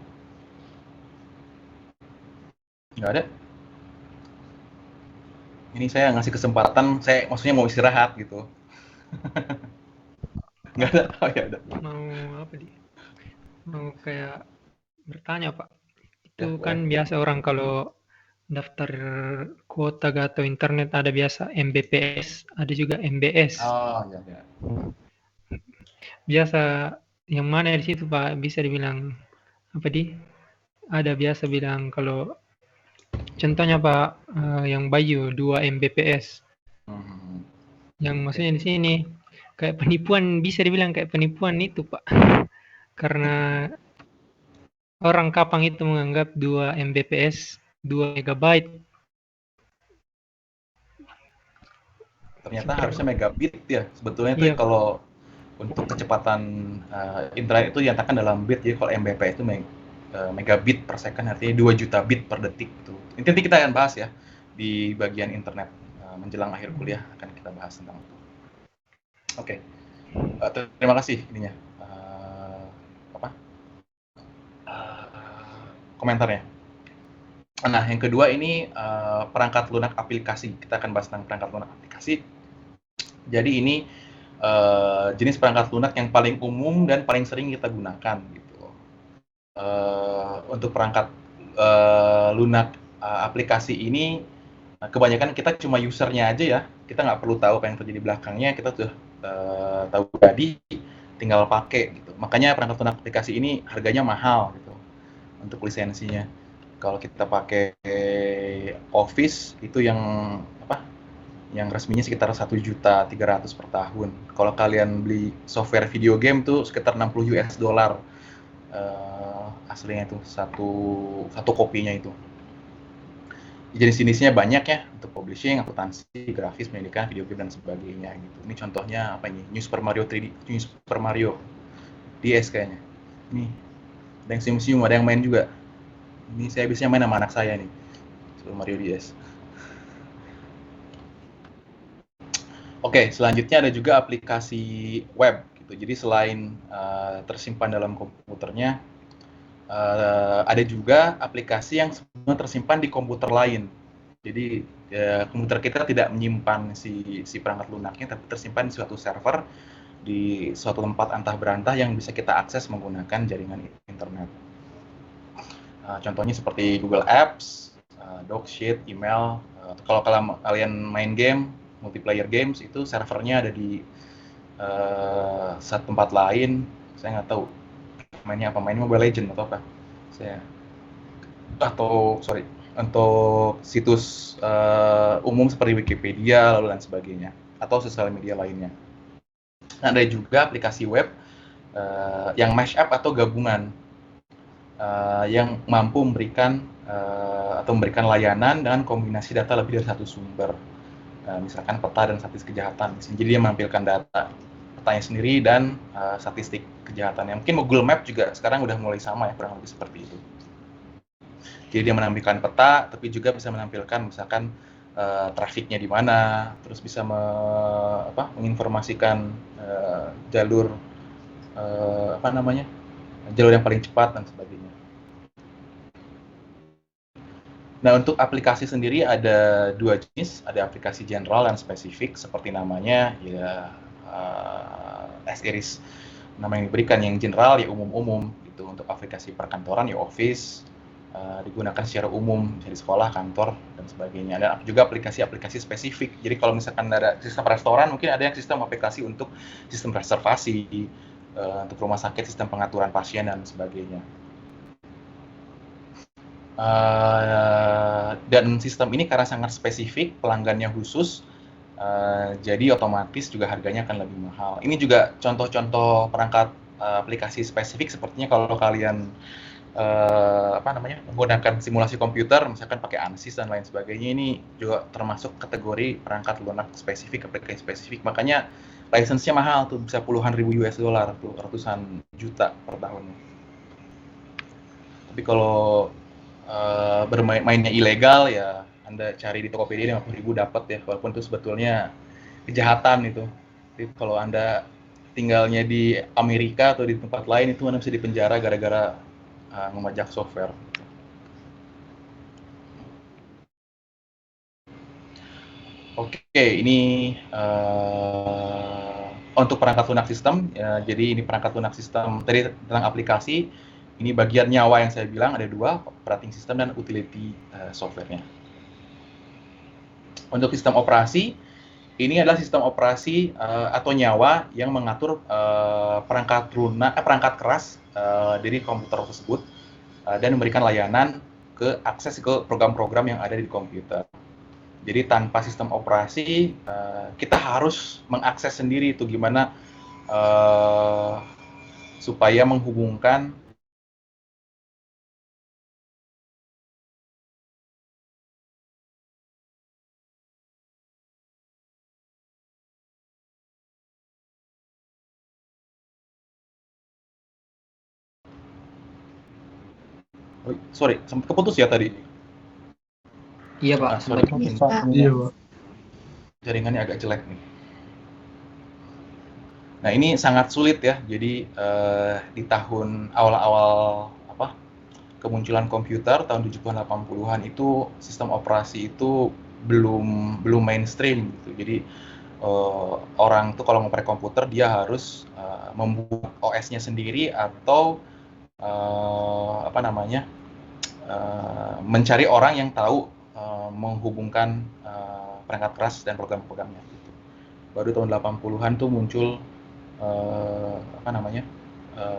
Speaker 1: Nggak ada? Ini saya ngasih kesempatan, saya maksudnya mau istirahat gitu. Nggak ada? Oh ya ada.
Speaker 2: Mau apa di? Mau kayak bertanya Pak. Itu
Speaker 1: Ya,
Speaker 2: kan biasa orang kalau daftar kuota atau internet ada biasa Mbps, ada juga MBS.
Speaker 1: Oh ya ya.
Speaker 2: Biasa yang mana di situ Pak bisa dibilang apa di? Ada biasa bilang kalau contohnya Pak yang Bayu 2 Mbps. Yang maksudnya di sini kayak penipuan, bisa dibilang kayak penipuan itu Pak. Karena orang Kapang itu menganggap 2 Mbps 2 megabyte.
Speaker 1: Ternyata harusnya megabit ya. Sebetulnya itu kalau untuk kecepatan internet itu dinyatakan dalam bit. Jadi kalau Mbps itu megabit per second, artinya 2 juta bit per detik gitu. Nanti kita akan bahas ya di bagian internet menjelang akhir kuliah akan kita bahas tentang itu. Oke. Terima kasih ininya. Komentarnya. Nah, yang kedua ini perangkat lunak aplikasi. Kita akan bahas tentang perangkat lunak aplikasi. Jadi ini jenis perangkat lunak yang paling umum dan paling sering kita gunakan gitu. Untuk perangkat lunak aplikasi ini kebanyakan kita cuma usernya aja ya. Kita nggak perlu tahu apa yang terjadi belakangnya. Kita sudah tahu tadi, tinggal pakai gitu. Makanya perangkat lunak aplikasi ini harganya mahal gitu untuk lisensinya. Kalau kita pakai Office itu yang yang resminya sekitar 1.300.000 per tahun. Kalau kalian beli software video game tuh sekitar $60 aslinya itu satu kopinya itu. Jenis-jenisnya banyak ya, untuk publishing, akuntansi, grafis, pendidikan, video game dan sebagainya gitu. Ini contohnya apa ini? New Super Mario 3D, New Super Mario DS kayaknya. Ini ada yang senyum-senyum, ada yang main juga. Ini saya biasanya main sama anak saya nih, Super Mario DS. Oke, selanjutnya ada juga aplikasi web gitu. Jadi selain tersimpan dalam komputernya, ada juga aplikasi yang sebenarnya tersimpan di komputer lain. Jadi komputer kita tidak menyimpan si perangkat lunaknya, tapi tersimpan di suatu server di suatu tempat antah berantah yang bisa kita akses menggunakan jaringan internet. Contohnya seperti Google Apps, Docsheet, email. Kalau kalian main game, multiplayer games, itu servernya ada di satu tempat lain. Saya nggak tahu mainnya apa, mainnya Mobile Legends atau apa. Untuk situs umum seperti Wikipedia lalu dan sebagainya, atau sosial media lainnya. Nah, ada juga aplikasi web yang mashup atau gabungan yang mampu memberikan layanan dengan kombinasi data lebih dari satu sumber. misalkan peta dan statistik kejahatan. Jadi dia menampilkan data petanya sendiri dan statistik kejahatannya. Mungkin Google Map juga sekarang udah mulai sama ya, kurang lebih seperti itu. Jadi dia menampilkan peta, tapi juga bisa menampilkan misalkan trafiknya di mana, terus bisa menginformasikan jalur jalur yang paling cepat dan sebagainya. Nah, untuk aplikasi sendiri ada 2 jenis, ada aplikasi general dan spesifik, seperti namanya ya as-iris nama yang diberikan. Yang general ya umum-umum gitu. Untuk aplikasi perkantoran ya Office, digunakan secara umum bisa di sekolah, kantor dan sebagainya. Ada juga aplikasi-aplikasi spesifik. Jadi kalau misalkan ada sistem restoran, mungkin ada yang sistem aplikasi untuk sistem reservasi, untuk rumah sakit sistem pengaturan pasien dan sebagainya. Dan sistem ini karena sangat spesifik, pelanggannya khusus, jadi otomatis juga harganya akan lebih mahal. Ini juga contoh-contoh perangkat aplikasi spesifik, sepertinya kalau kalian menggunakan simulasi komputer, misalkan pakai ANSYS dan lain sebagainya, ini juga termasuk kategori perangkat lunak spesifik, aplikasi spesifik. Makanya license-nya mahal tuh, bisa puluhan ribu US dollar tuh, ratusan juta per tahunnya. Tapi kalau bermainnya ilegal ya Anda cari di Tokopedia 50.000 dapat ya, walaupun itu sebetulnya kejahatan itu. Jadi kalau Anda tinggalnya di Amerika atau di tempat lain, itu Anda bisa dipenjara gara-gara memajak software. Oke, ini untuk perangkat lunak sistem. Jadi ini perangkat lunak sistem tadi tentang aplikasi. Ini bagian nyawa yang saya bilang ada 2, operating system dan utility software-nya. Untuk sistem operasi, ini adalah sistem operasi atau nyawa yang mengatur perangkat keras dari komputer tersebut dan memberikan layanan akses ke program-program yang ada di komputer. Jadi tanpa sistem operasi, kita harus mengakses sendiri itu gimana supaya menghubungkan sempat keputus ya tadi.
Speaker 3: Iya Pak,
Speaker 1: Sorry, mungkin
Speaker 4: Iya,
Speaker 1: jaringannya agak jelek nih. Nah, ini sangat sulit ya. Jadi di tahun awal-awal kemunculan komputer tahun 70-an 80-an itu sistem operasi itu belum mainstream gitu. Jadi orang tuh kalau ngoprek komputer dia harus membuat OS-nya sendiri atau mencari orang yang tahu menghubungkan perangkat keras dan program-programnya gitu. Baru tahun 80-an tuh muncul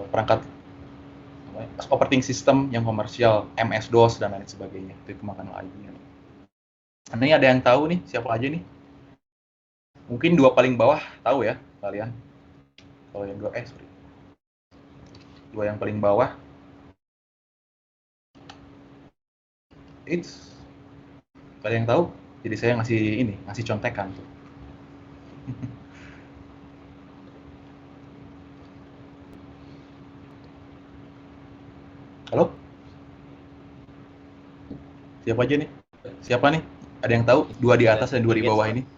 Speaker 1: perangkat operating system yang komersial, MS-DOS dan lain sebagainya. Itu dikembangkan oleh IBM. Ini ada yang tahu nih siapa aja nih? Mungkin 2 paling bawah tahu ya kalian. Kalau yang 2 yang paling bawah. Ada yang tahu? Jadi saya ngasih contekan tuh. Halo? Siapa aja nih? Siapa nih? Ada yang tahu? 2 di atas dan 2 di bawah ini?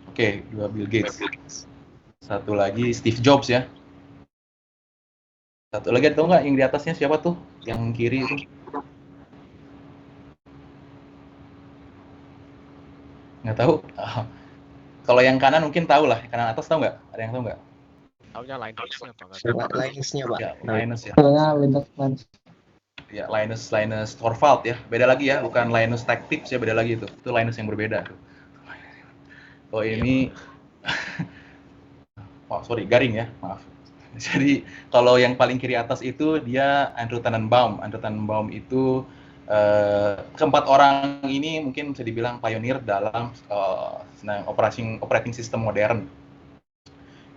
Speaker 1: Oke, 2 Bill Gates. Satu lagi Steve Jobs ya. Satu lagi tahu nggak yang di atasnya siapa tuh? Yang kiri itu? Nggak tahu? Kalau yang kanan mungkin tahu lah. Kanan atas tahu nggak? Ada yang tahu nggak?
Speaker 5: Taunya Linux-nya Pak.
Speaker 6: Linux-nya Pak.
Speaker 1: Ya, Linus ya.
Speaker 4: Windows.
Speaker 1: Ya, Linus Torvald ya. Beda lagi ya, bukan Linus Tech Tips ya, beda lagi itu. Itu Linus yang berbeda. Oh, ini garing ya, maaf. Jadi kalau yang paling kiri atas itu dia Andrew Tannenbaum. Andrew Tannenbaum itu keempat orang ini mungkin bisa dibilang pionir dalam operating system modern.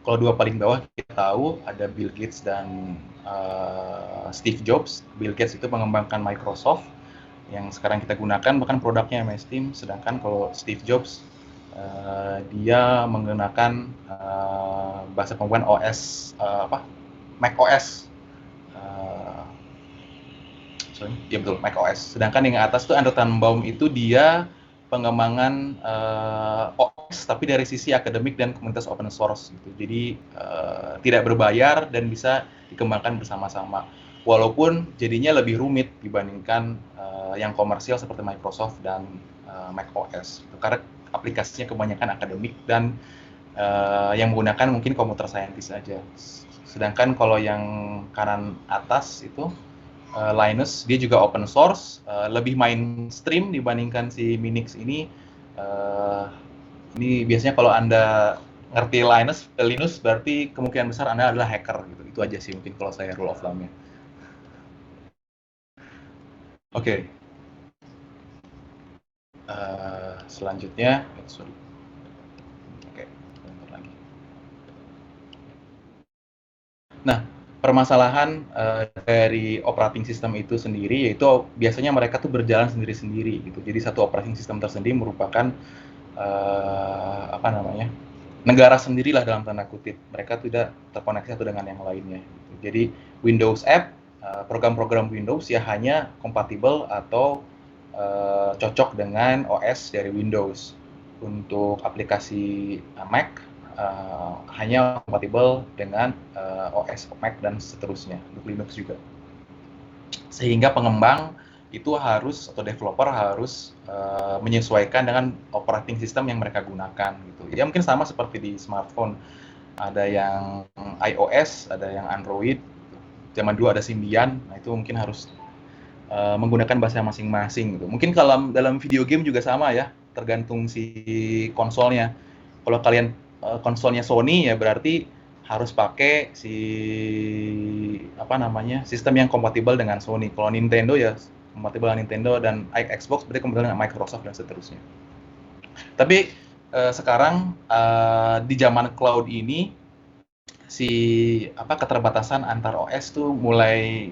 Speaker 1: Kalau 2 paling bawah kita tahu ada Bill Gates dan Steve Jobs. Bill Gates itu mengembangkan Microsoft yang sekarang kita gunakan, bahkan produknya MS Teams. Sedangkan kalau Steve Jobs dia menggunakan bahasa pembuatan OS Mac OS. Ya betul, Mac OS. Sedangkan yang atas tuh Andrew Tanenbaum itu dia pengembangan OS tapi dari sisi akademik dan komunitas open source gitu. Jadi tidak berbayar dan bisa dikembangkan bersama-sama. Walaupun jadinya lebih rumit dibandingkan yang komersial seperti Microsoft dan Mac OS. Karena aplikasinya kebanyakan akademik dan yang menggunakan mungkin computer scientist saja. Sedangkan kalau yang kanan atas itu Linus, dia juga open source, lebih mainstream dibandingkan si Minix ini. Ini biasanya kalau Anda ngerti Linus berarti kemungkinan besar Anda adalah hacker gitu. Itu aja sih mungkin kalau saya rule of thumb-nya. Oke. Selanjutnya, Oke, bentar lagi. Nah, permasalahan dari operating system itu sendiri yaitu biasanya mereka tuh berjalan sendiri-sendiri gitu. Jadi satu operating system tersendiri merupakan negara sendirilah dalam tanda kutip. Mereka tidak terkoneksi satu dengan yang lainnya. Gitu. Jadi Windows App, program-program Windows ya hanya kompatibel atau cocok dengan OS dari Windows. Untuk aplikasi Mac hanya kompatibel dengan OS Mac dan seterusnya, untuk Linux juga. Sehingga pengembang itu harus atau developer harus menyesuaikan dengan operating system yang mereka gunakan gitu. Ya mungkin sama seperti di smartphone, ada yang iOS, ada yang Android. Zaman dulu ada Symbian, nah itu mungkin harus menggunakan bahasa masing-masing gitu. Mungkin kalau dalam video game juga sama ya, tergantung si konsolnya. Kalau kalian konsolnya Sony ya berarti harus pakai sistem yang kompatibel dengan Sony. Kalau Nintendo ya kompatibel dengan Nintendo, dan Xbox berarti kompatibel dengan Microsoft dan seterusnya. Tapi sekarang di zaman cloud ini keterbatasan antar OS tuh mulai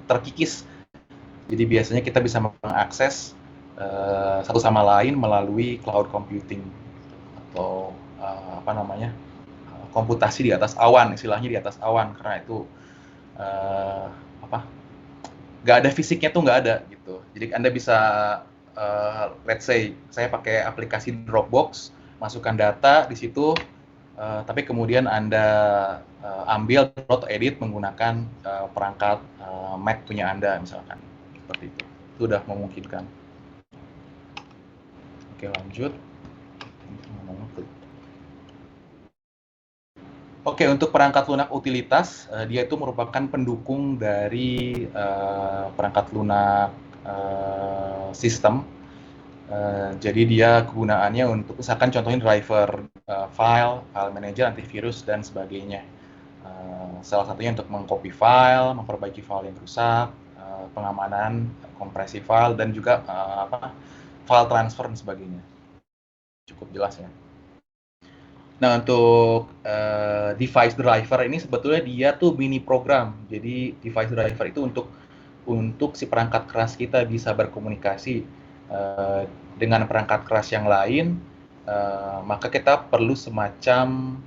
Speaker 1: terkikis. Jadi biasanya kita bisa mengakses satu sama lain melalui cloud computing atau komputasi di atas awan, istilahnya di atas awan, karena itu nggak ada fisiknya tuh, nggak ada gitu. Jadi Anda bisa let's say saya pakai aplikasi Dropbox, masukkan data di situ, tapi kemudian Anda ambil atau edit menggunakan perangkat Mac punya Anda misalkan, seperti itu. Itu sudah memungkinkan. Oke, lanjut. Oke, untuk perangkat lunak utilitas, dia itu merupakan pendukung dari perangkat lunak sistem. Jadi dia kegunaannya untuk, misalkan contohnya driver file manager, antivirus, dan sebagainya. Salah satunya untuk mengcopy file, memperbaiki file yang rusak, pengamanan, kompresi file, dan juga file transfer dan sebagainya. Cukup jelas ya. Nah, untuk device driver ini sebetulnya dia tuh mini program. Jadi device driver itu untuk si perangkat keras kita bisa berkomunikasi dengan perangkat keras yang lain, maka kita perlu semacam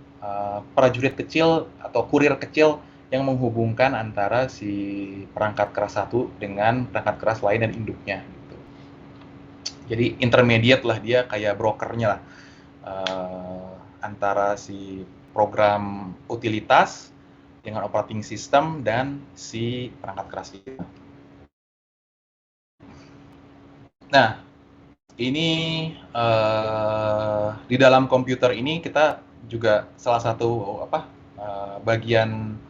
Speaker 1: prajurit kecil atau kurir kecil yang menghubungkan antara si perangkat keras satu dengan perangkat keras lain dan induknya. Gitu. Jadi intermediate lah, dia kayak brokernya lah. Antara si program utilitas dengan operating system dan si perangkat keras kita. Nah, ini di dalam komputer ini kita juga salah satu bagian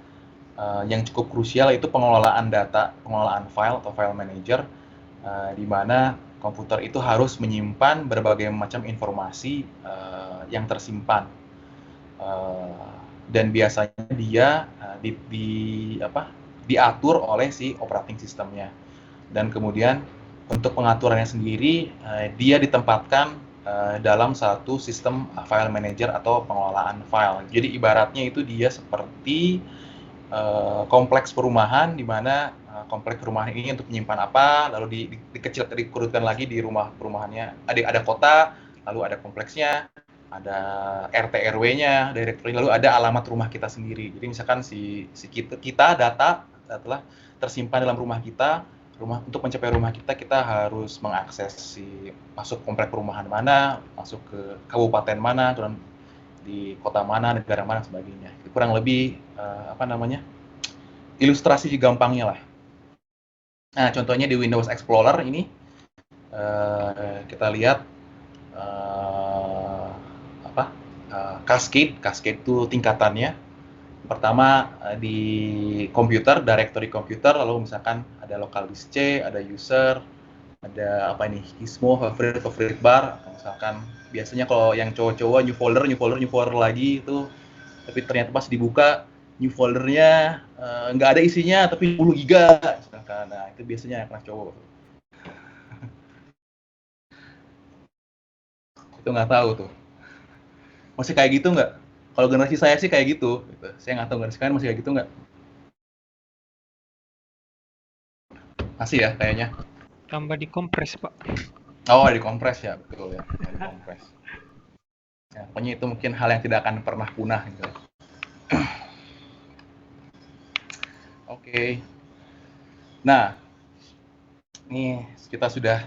Speaker 1: yang cukup krusial itu pengelolaan data, pengelolaan file atau file manager, di mana komputer itu harus menyimpan berbagai macam informasi yang tersimpan, dan biasanya dia diatur oleh si operating systemnya, dan kemudian untuk pengaturannya sendiri dia ditempatkan dalam satu sistem file manager atau pengelolaan file. Jadi ibaratnya itu dia seperti kompleks perumahan, di mana kompleks perumahan ini untuk menyimpan apa, lalu dikurutkan lagi di rumah perumahannya. Ada kota, lalu ada kompleksnya, ada RT RW-nya, directory, lalu ada alamat rumah kita sendiri. Jadi misalkan si kita data telah tersimpan dalam rumah kita, untuk mencapai rumah kita harus mengakses masuk komplek perumahan mana, masuk ke kabupaten mana, dan di kota mana, negara mana, sebagainya. Itu kurang lebih ilustrasi gampangnya lah. Nah, contohnya di Windows Explorer ini kita lihat Cascade itu tingkatannya. Pertama di komputer, directory komputer, lalu misalkan ada local disk C, ada user, ada gizmo, favorite bar, misalkan biasanya kalau yang cowok-cowok new folder lagi itu, tapi ternyata pas dibuka new foldernya nggak ada isinya tapi 10 giga misalkan. Nah, itu biasanya anak cowok. Itu nggak tahu tuh. Masih kayak gitu nggak? Kalau generasi saya sih kayak gitu. Saya nggak tahu generasi kalian masih kayak gitu nggak? Masih ya kayaknya.
Speaker 2: Tambah dikompres, Pak.
Speaker 1: Oh, dikompres ya, betul ya. Dikompres. Ya, pokoknya itu mungkin hal yang tidak akan pernah punah gitu. Oke. Nah, ini kita sudah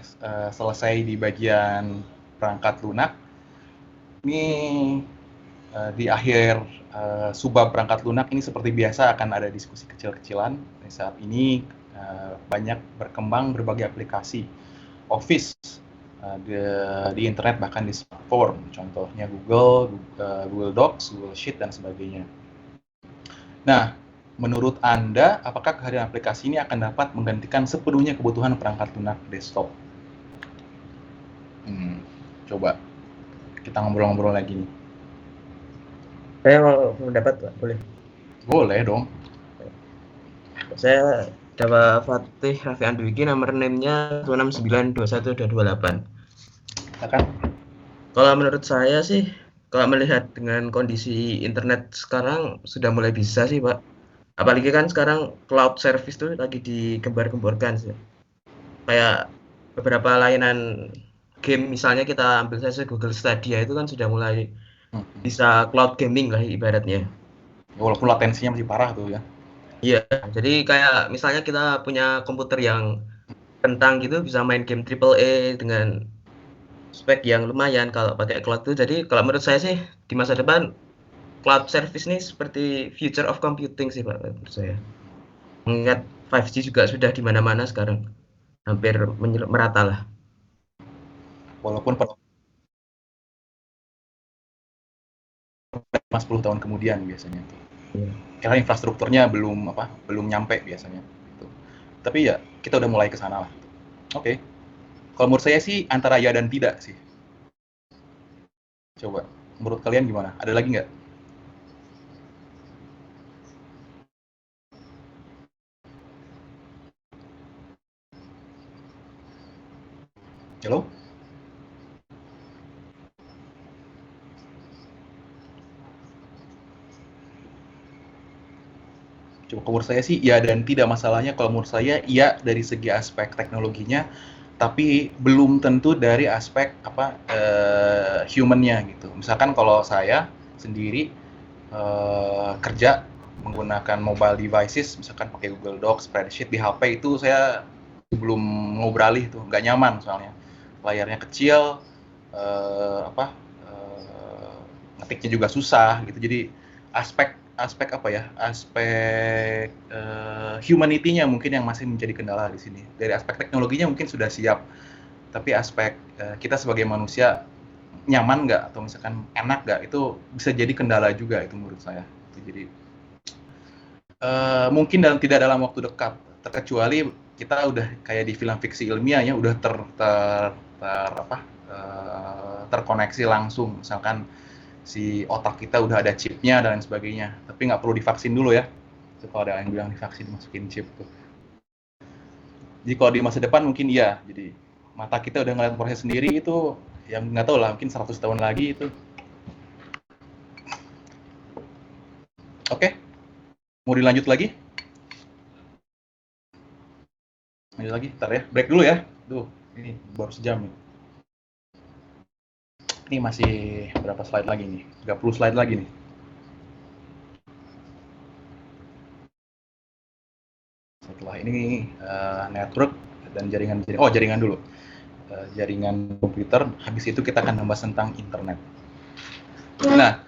Speaker 1: selesai di bagian perangkat lunak. Ini di akhir subbab perangkat lunak ini seperti biasa akan ada diskusi kecil-kecilan. Saat ini banyak berkembang berbagai aplikasi Office di internet, bahkan di smartphone. Contohnya Google Docs, Google Sheet, dan sebagainya. Nah, menurut Anda, apakah kehadiran aplikasi ini akan dapat menggantikan sepenuhnya kebutuhan perangkat lunak desktop? Coba kita ngobrol-ngobrol lagi nih.
Speaker 3: Saya mau mendapat, Pak, boleh?
Speaker 1: Boleh dong.
Speaker 3: Saya Dawa Fatih Raffi Andwiki, nomor NIM-nya 2692128.
Speaker 1: Silakan.
Speaker 3: Kalau menurut saya sih, kalau melihat dengan kondisi internet sekarang sudah mulai bisa sih, Pak. Apalagi kan sekarang cloud service tuh lagi digembar-gemborkan sih. Kayak beberapa layanan game, misalnya kita ambil saja Google Stadia, itu kan sudah mulai bisa cloud gaming lah ibaratnya.
Speaker 1: Walaupun latensinya masih parah tuh ya.
Speaker 3: Iya, jadi kayak misalnya kita punya komputer yang kentang gitu, bisa main game AAA dengan spek yang lumayan kalau pakai cloud itu. Jadi kalau menurut saya sih di masa depan cloud service ini seperti future of computing sih, Pak, menurut saya. Mengingat 5G juga sudah di mana-mana sekarang, hampir merata lah.
Speaker 1: Walaupun 10 tahun kemudian biasanya tuh.
Speaker 3: Iya.
Speaker 1: Karena infrastrukturnya belum nyampe biasanya gitu. Tapi ya kita udah mulai ke sana lah. Oke. Kalau menurut saya sih antara ya dan tidak sih. Coba menurut kalian gimana? Ada lagi nggak? Halo? Coba kalau menurut saya sih ya dan tidak. Masalahnya kalau menurut saya iya dari segi aspek teknologinya, tapi belum tentu dari aspek human-nya gitu. Misalkan kalau saya sendiri kerja menggunakan mobile devices, misalkan pakai Google Docs, spreadsheet di HP, itu saya belum mau beralih tuh, nggak nyaman soalnya. Layarnya kecil, ngetiknya juga susah gitu. Jadi aspek humanity-nya mungkin yang masih menjadi kendala di sini. Dari aspek teknologinya mungkin sudah siap, tapi aspek kita sebagai manusia nyaman nggak atau misalkan enak nggak, itu bisa jadi kendala juga itu menurut saya. Jadi mungkin tidak dalam waktu dekat, terkecuali kita udah kayak di film fiksi ilmiah ya, udah terkoneksi langsung, misalkan si otak kita udah ada chipnya dan lain sebagainya. Tapi nggak perlu divaksin dulu ya. So, kalau ada yang bilang divaksin dimasukin chip tuh. Jadi kalau di masa depan mungkin iya. Jadi mata kita udah ngeliat proses sendiri, itu yang nggak tahu lah, mungkin 100 tahun lagi itu. Oke. Mau dilanjut lagi? Lanjut lagi, ntar ya. Break dulu ya. Duh, ini baru sejam nih. Ini masih berapa slide lagi nih? 30 slide lagi nih. Setelah ini network dan jaringan. Oh, jaringan dulu. Jaringan komputer. Habis itu kita akan membahas tentang internet. Nah,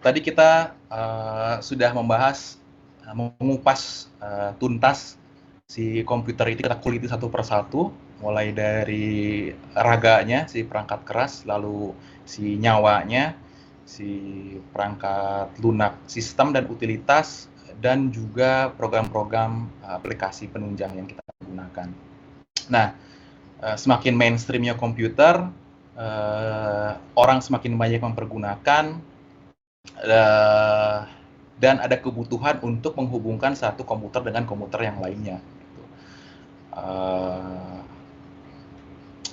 Speaker 1: tadi kita sudah membahas, mengupas tuntas si komputer itu, kita kuliti satu persatu, mulai dari raganya, si perangkat keras, lalu si nyawanya, si perangkat lunak sistem dan utilitas, dan juga program-program aplikasi penunjang yang kita gunakan. Nah, semakin mainstreamnya komputer, orang semakin banyak mempergunakan, dan ada kebutuhan untuk menghubungkan satu komputer dengan komputer yang lainnya.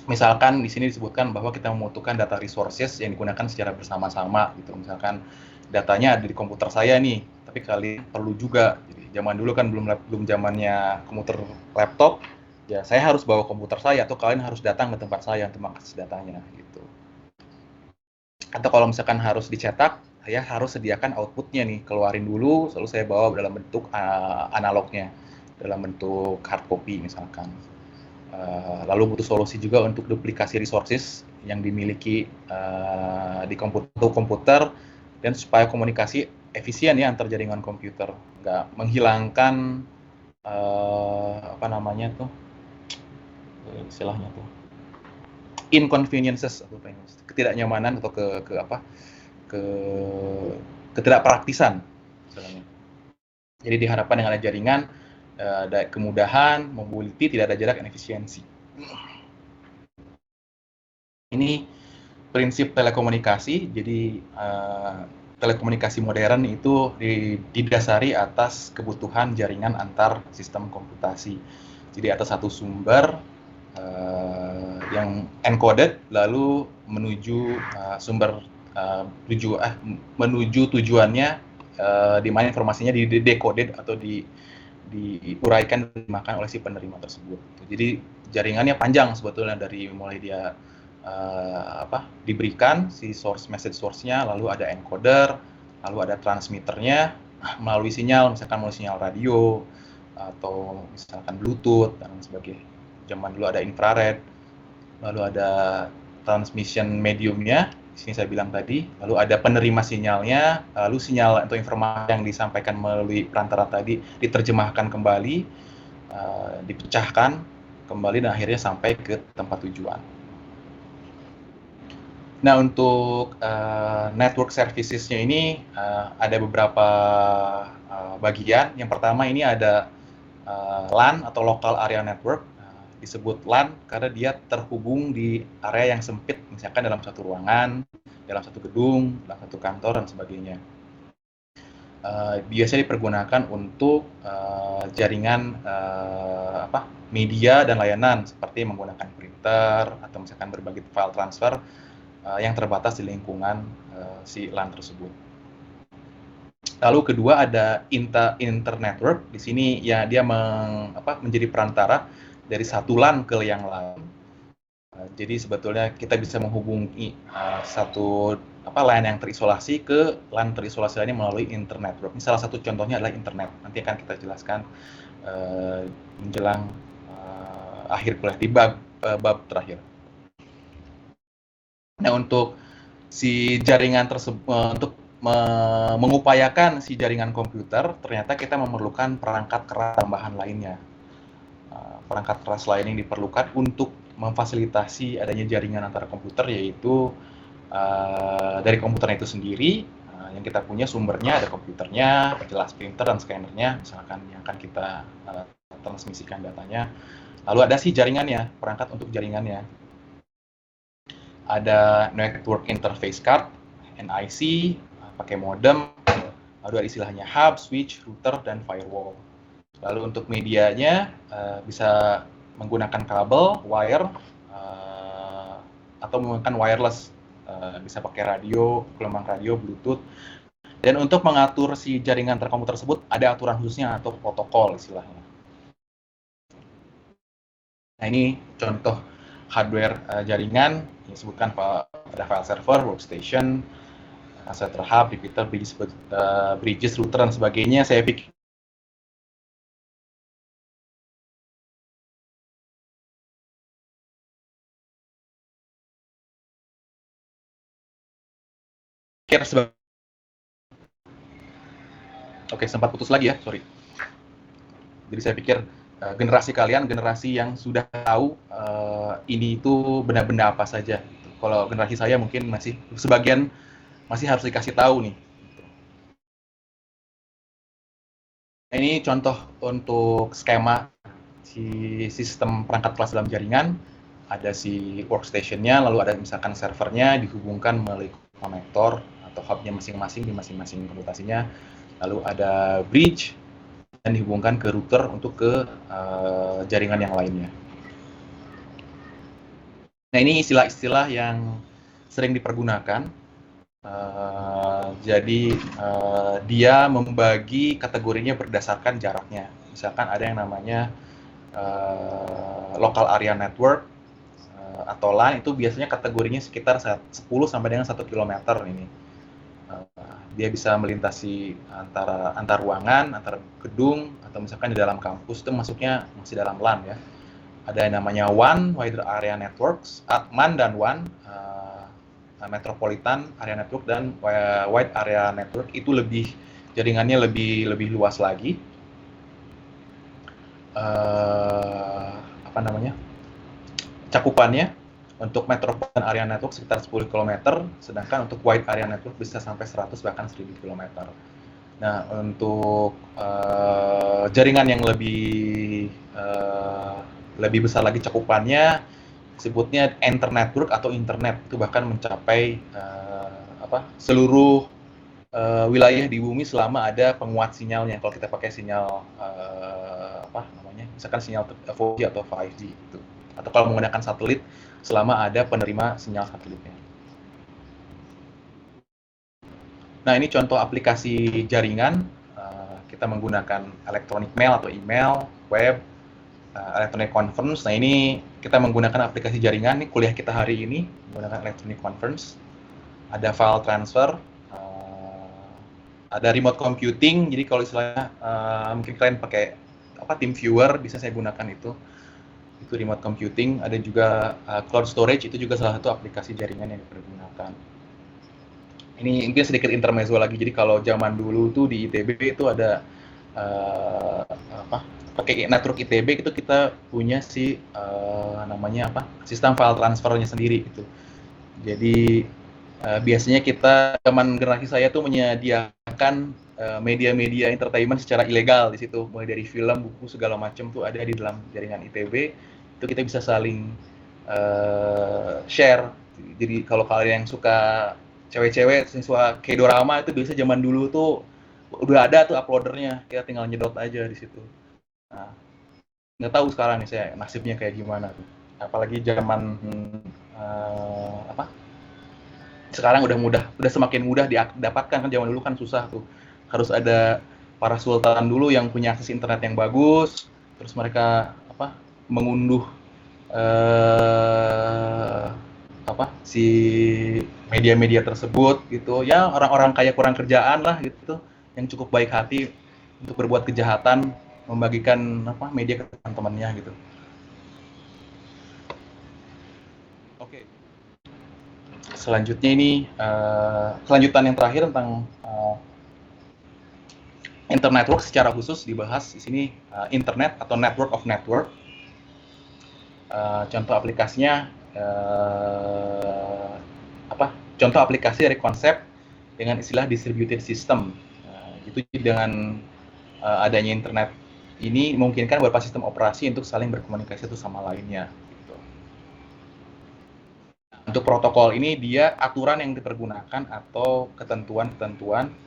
Speaker 1: Misalkan di sini disebutkan bahwa kita membutuhkan data resources yang digunakan secara bersama-sama, gitu. Misalkan datanya ada di komputer saya nih, tapi kalian perlu juga. Jadi, zaman dulu kan belum zamannya komputer laptop, ya saya harus bawa komputer saya, atau kalian harus datang ke tempat saya untuk mengakses datanya, gitu. Atau kalau misalkan harus dicetak, saya harus sediakan outputnya nih, keluarin dulu, lalu saya bawa dalam bentuk analognya, dalam bentuk hard copy misalkan. Lalu butuh solusi juga untuk duplikasi resources yang dimiliki di komputer, dan supaya komunikasi efisien ya antar jaringan komputer, nggak menghilangkan istilahnya tuh inconveniences atau ketidaknyamanan atau ketidakpraktisan misalnya. Jadi diharapkan dengan ada jaringan, ada kemudahan, mobility, tidak ada jarak, dan efisiensi. Ini prinsip telekomunikasi. Jadi telekomunikasi modern itu didasari atas kebutuhan jaringan antar sistem komputasi. Jadi atas satu sumber yang encoded, lalu menuju menuju tujuannya, di mana informasinya di-decoded atau diuraikan dan dimakan oleh si penerima tersebut. Jadi jaringannya panjang sebetulnya, dari mulai dia diberikan si message source-nya, lalu ada encoder, lalu ada transmitternya melalui sinyal, misalkan melalui sinyal radio atau misalkan Bluetooth dan sebagainya. Zaman dulu ada infrared, lalu ada transmission mediumnya, di sini saya bilang tadi, lalu ada penerima sinyalnya, lalu sinyal atau informasi yang disampaikan melalui perantara tadi diterjemahkan kembali, dipecahkan kembali, dan akhirnya sampai ke tempat tujuan. Nah, untuk network services-nya ini ada beberapa bagian. Yang pertama ini ada LAN atau Local Area Network. Disebut LAN karena dia terhubung di area yang sempit, misalkan dalam satu ruangan, dalam satu gedung, dalam satu kantor, dan sebagainya. Biasanya dipergunakan untuk jaringan media dan layanan, seperti menggunakan printer atau misalkan berbagi file transfer yang terbatas di lingkungan si LAN tersebut. Lalu kedua ada internetwork. Di sini ya dia menjadi perantara dari satu LAN ke yang lain. Jadi sebetulnya kita bisa menghubungi satu LAN yang terisolasi ke LAN terisolasi lainnya melalui internetwork. Ini salah satu contohnya adalah internet. Nanti akan kita jelaskan menjelang akhir kuliah di bab terakhir. Nah, untuk si jaringan tersebut, untuk mengupayakan si jaringan komputer, ternyata kita memerlukan perangkat keras tambahan lainnya. Perangkat keras lain yang diperlukan untuk memfasilitasi adanya jaringan antara komputer, yaitu dari komputernya itu sendiri. Yang kita punya sumbernya ada komputernya, jelas printer dan scannernya, misalkan yang akan kita transmisikan datanya. Lalu ada si jaringannya, perangkat untuk jaringannya. Ada network interface card, NIC, pakai modem, lalu ada istilahnya hub, switch, router, dan firewall. Lalu untuk medianya bisa menggunakan kabel, wire, atau menggunakan wireless, bisa pakai radio, gelombang radio, Bluetooth. Dan untuk mengatur si jaringan terkomputer tersebut ada aturan khususnya atau protokol istilahnya. Nah, ini contoh hardware jaringan. disebutkan ada file server, workstation, server hub, repeater, bridges, router dan sebagainya. Saya pikir Oke, sempat putus lagi ya, sorry. Jadi saya pikir generasi kalian, generasi yang sudah tahu ini itu benda-benda apa saja. Gitu. Kalau generasi saya mungkin masih sebagian masih harus dikasih tahu nih. Ini contoh untuk skema si sistem perangkat kelas dalam jaringan. Ada si workstation-nya, lalu ada misalkan servernya dihubungkan melalui konektor atau hub-nya masing-masing di masing-masing komputasinya. Lalu ada bridge dan dihubungkan ke router untuk ke jaringan yang lainnya. Nah, ini istilah-istilah yang sering dipergunakan. Jadi dia membagi kategorinya berdasarkan jaraknya. Misalkan ada yang namanya local area network atau LAN, itu biasanya kategorinya sekitar 10 sampai dengan 1 km ini. Dia bisa melintasi antar ruangan, antar gedung, atau misalkan di dalam kampus itu masuknya masih dalam LAN ya. Ada yang namanya WAN, Wider Area Networks, MAN dan WAN, Metropolitan Area Network dan Wide Area Network, itu jaringannya lebih luas lagi. Cakupannya untuk Metropolitan Area Network sekitar 10 km, sedangkan untuk Wide Area Network bisa sampai 100 bahkan 1000 km. Nah, untuk jaringan yang lebih besar lagi cakupannya, disebutnya Inter-Network atau internet, itu bahkan mencapai seluruh wilayah di bumi selama ada penguat sinyalnya. Kalau kita pakai sinyal misalkan sinyal 4G atau 5G gitu. Atau kalau menggunakan satelit selama ada penerima sinyal satelitnya. Nah, ini contoh aplikasi jaringan. Kita menggunakan electronic mail atau email, web, electronic conference. Nah, ini kita menggunakan aplikasi jaringan. Ini kuliah kita hari ini menggunakan electronic conference. Ada file transfer, ada remote computing. Jadi kalau istilahnya mungkin kalian pakai team viewer, bisa saya gunakan itu remote computing. Ada juga cloud storage, itu juga salah satu aplikasi jaringan yang dipergunakan. Ini mungkin sedikit intermezzo lagi. Jadi kalau zaman dulu tuh di ITB itu ada pakai network ITB itu kita punya sistem file transfernya sendiri gitu. Jadi biasanya kita zaman generasi saya tuh menyediakan media-media entertainment secara ilegal di situ, mulai dari film, buku segala macam tuh ada di dalam jaringan ITB. Itu kita bisa saling share. Jadi kalau kalian yang suka cewek-cewek siswa K-drama itu biasa zaman dulu tuh udah ada tuh uploadernya, kita tinggal nyedot aja di situ. Nah, nggak tahu sekarang nih saya nasibnya kayak gimana tuh. Apalagi zaman sekarang udah semakin mudah didapatkan, kan zaman dulu kan susah tuh. Harus ada para sultan dulu yang punya akses internet yang bagus, terus mereka mengunduh si media-media tersebut gitu. Ya, orang-orang kaya kurang kerjaan lah gitu, yang cukup baik hati untuk berbuat kejahatan, membagikan media ke teman-temannya gitu. Oke. Selanjutnya ini kelanjutan yang terakhir tentang Internetwork secara khusus dibahas di sini, internet atau network of network. Contoh aplikasinya contoh aplikasi dari konsep dengan istilah distributed system. Itu dengan adanya internet ini memungkinkan beberapa sistem operasi untuk saling berkomunikasi satu sama lainnya. Gitu. Untuk protokol ini dia aturan yang dipergunakan atau ketentuan-ketentuan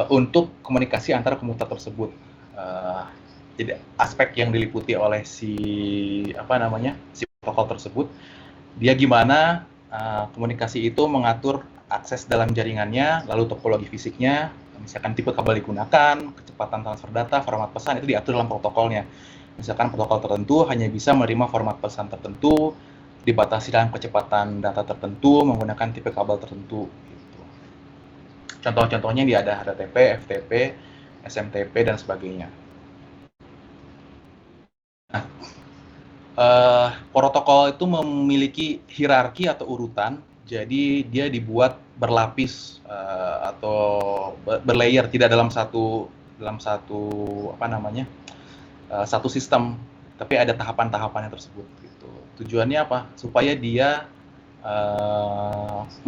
Speaker 1: untuk komunikasi antara komuter tersebut. Jadi aspek yang diliputi oleh si protokol tersebut, dia gimana komunikasi itu mengatur akses dalam jaringannya, lalu topologi fisiknya, misalkan tipe kabel digunakan, kecepatan transfer data, format pesan, itu diatur dalam protokolnya. Misalkan protokol tertentu hanya bisa menerima format pesan tertentu, dibatasi dalam kecepatan data tertentu, menggunakan tipe kabel tertentu. Gitu. Contoh-contohnya dia ada HTTP, FTP, SMTP, dan sebagainya. Nah, protokol itu memiliki hierarki atau urutan, jadi dia dibuat berlapis atau berlayer, tidak dalam satu satu sistem, tapi ada tahapan-tahapannya tersebut. Gitu. Tujuannya apa? Supaya dia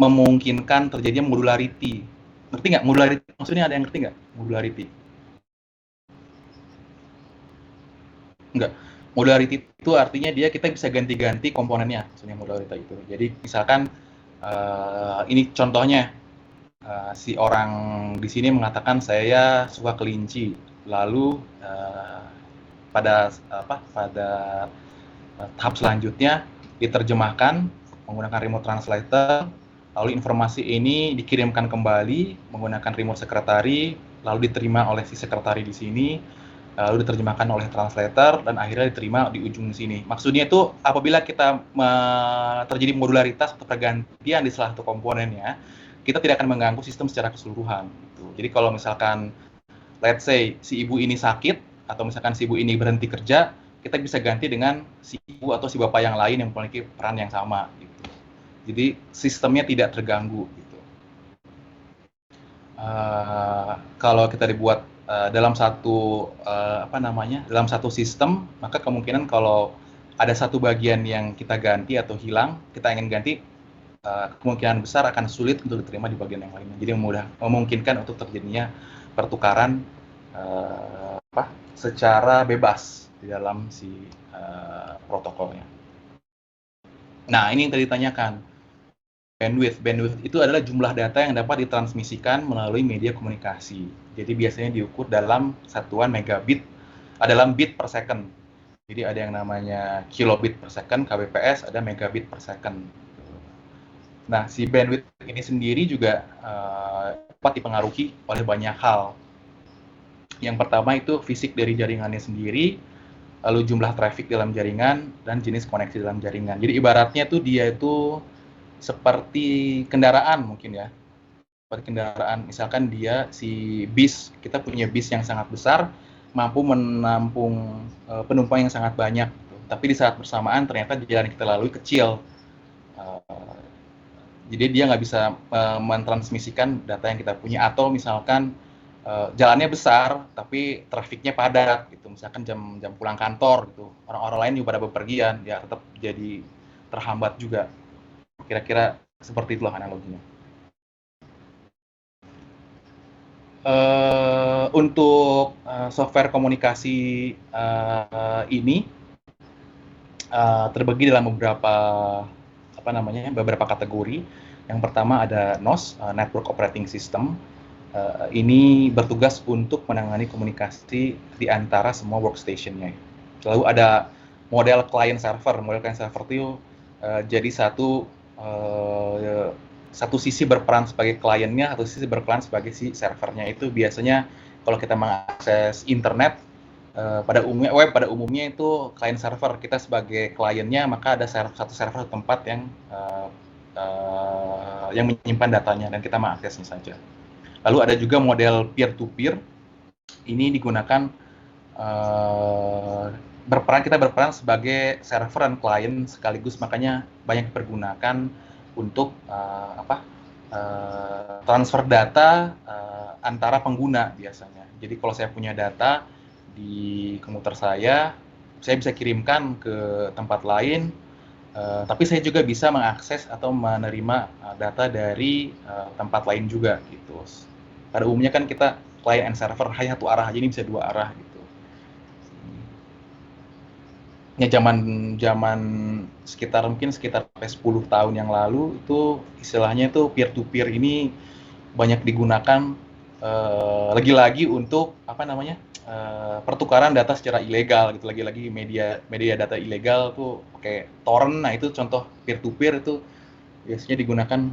Speaker 1: memungkinkan terjadinya modularity. Ngerti nggak modularity? Maksudnya ada yang ngerti nggak modularity? Enggak. Modularity itu artinya kita bisa ganti-ganti komponennya, maksudnya modularity itu. Jadi misalkan ini contohnya, si orang di sini mengatakan saya suka kelinci, lalu pada tahap selanjutnya diterjemahkan menggunakan remote translator, lalu informasi ini dikirimkan kembali menggunakan remote secretary, lalu diterima oleh si sekretari di sini, lalu diterjemahkan oleh translator, dan akhirnya diterima di ujung sini. Maksudnya itu apabila kita terjadi modularitas atau pergantian di salah satu komponennya, kita tidak akan mengganggu sistem secara keseluruhan. Gitu. Jadi kalau misalkan, let's say, si ibu ini sakit, atau misalkan si ibu ini berhenti kerja, kita bisa ganti dengan si ibu atau si bapak yang lain yang memiliki peran yang sama. Gitu. Jadi sistemnya tidak terganggu. Gitu. Kalau kita dibuat dalam satu dalam satu sistem, maka kemungkinan kalau ada satu bagian yang kita ganti atau hilang, kita ingin ganti, kemungkinan besar akan sulit untuk diterima di bagian yang lainnya. Jadi memungkinkan untuk terjadinya pertukaran secara bebas di dalam si protokolnya. Nah, ini yang tadi ditanyakan. Bandwidth itu adalah jumlah data yang dapat ditransmisikan melalui media komunikasi. Jadi biasanya diukur dalam satuan megabit, dalam bit per second. Jadi ada yang namanya kilobit per second, kbps, ada megabit per second. Nah, si bandwidth ini sendiri juga dapat dipengaruhi oleh banyak hal. Yang pertama itu fisik dari jaringannya sendiri, lalu jumlah traffic dalam jaringan, dan jenis koneksi dalam jaringan. Jadi ibaratnya tuh dia itu seperti kendaraan mungkin ya. Seperti kendaraan, misalkan dia si bis, kita punya bis yang sangat besar, mampu menampung penumpang yang sangat banyak. Tapi di saat bersamaan ternyata jalan yang kita lalui kecil. Jadi dia nggak bisa mentransmisikan data yang kita punya. Atau misalkan jalannya besar tapi trafiknya padat gitu, misalkan jam pulang kantor gitu, orang-orang lain juga pada bepergian, ya tetap jadi terhambat juga. Kira-kira seperti itulah analoginya. Untuk software komunikasi ini terbagi dalam beberapa kategori. Yang pertama ada NOS, Network Operating System. Ini bertugas untuk menangani komunikasi di antara semua workstation-nya. Lalu ada model client server. Model client server itu jadi satu sisi berperan sebagai kliennya, atau sisi berperan sebagai si servernya. Itu biasanya kalau kita mengakses internet, pada umumnya itu client server. Kita sebagai kliennya, maka ada satu server tempat yang menyimpan datanya dan kita mengaksesnya saja. Lalu ada juga model peer-to-peer. Ini digunakan kita berperan sebagai server dan klien sekaligus, makanya banyak dipergunakan untuk transfer data antara pengguna biasanya. Jadi kalau saya punya data di komputer saya bisa kirimkan ke tempat lain, tapi saya juga bisa mengakses atau menerima data dari tempat lain juga gitu. Pada umumnya kan kita client and server hanya satu arah aja, ini bisa dua arah gitu. Ya zaman sekitar 10 tahun yang lalu itu istilahnya itu peer to peer ini banyak digunakan lagi-lagi untuk pertukaran data secara ilegal gitu. Lagi-lagi media data ilegal tuh pakai torrent. Nah, itu contoh peer to peer itu biasanya digunakan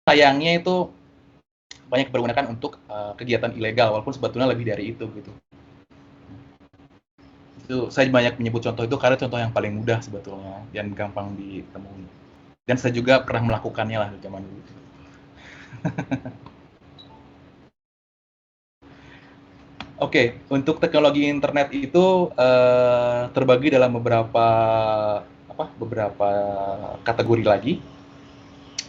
Speaker 1: sayangnya itu banyak dipergunakan untuk kegiatan ilegal, walaupun sebetulnya lebih dari itu gitu. Itu saya banyak menyebut contoh itu karena contoh yang paling mudah sebetulnya dan gampang ditemui. Dan saya juga pernah melakukannya lah zaman dulu. Oke, untuk teknologi internet itu terbagi dalam beberapa kategori lagi.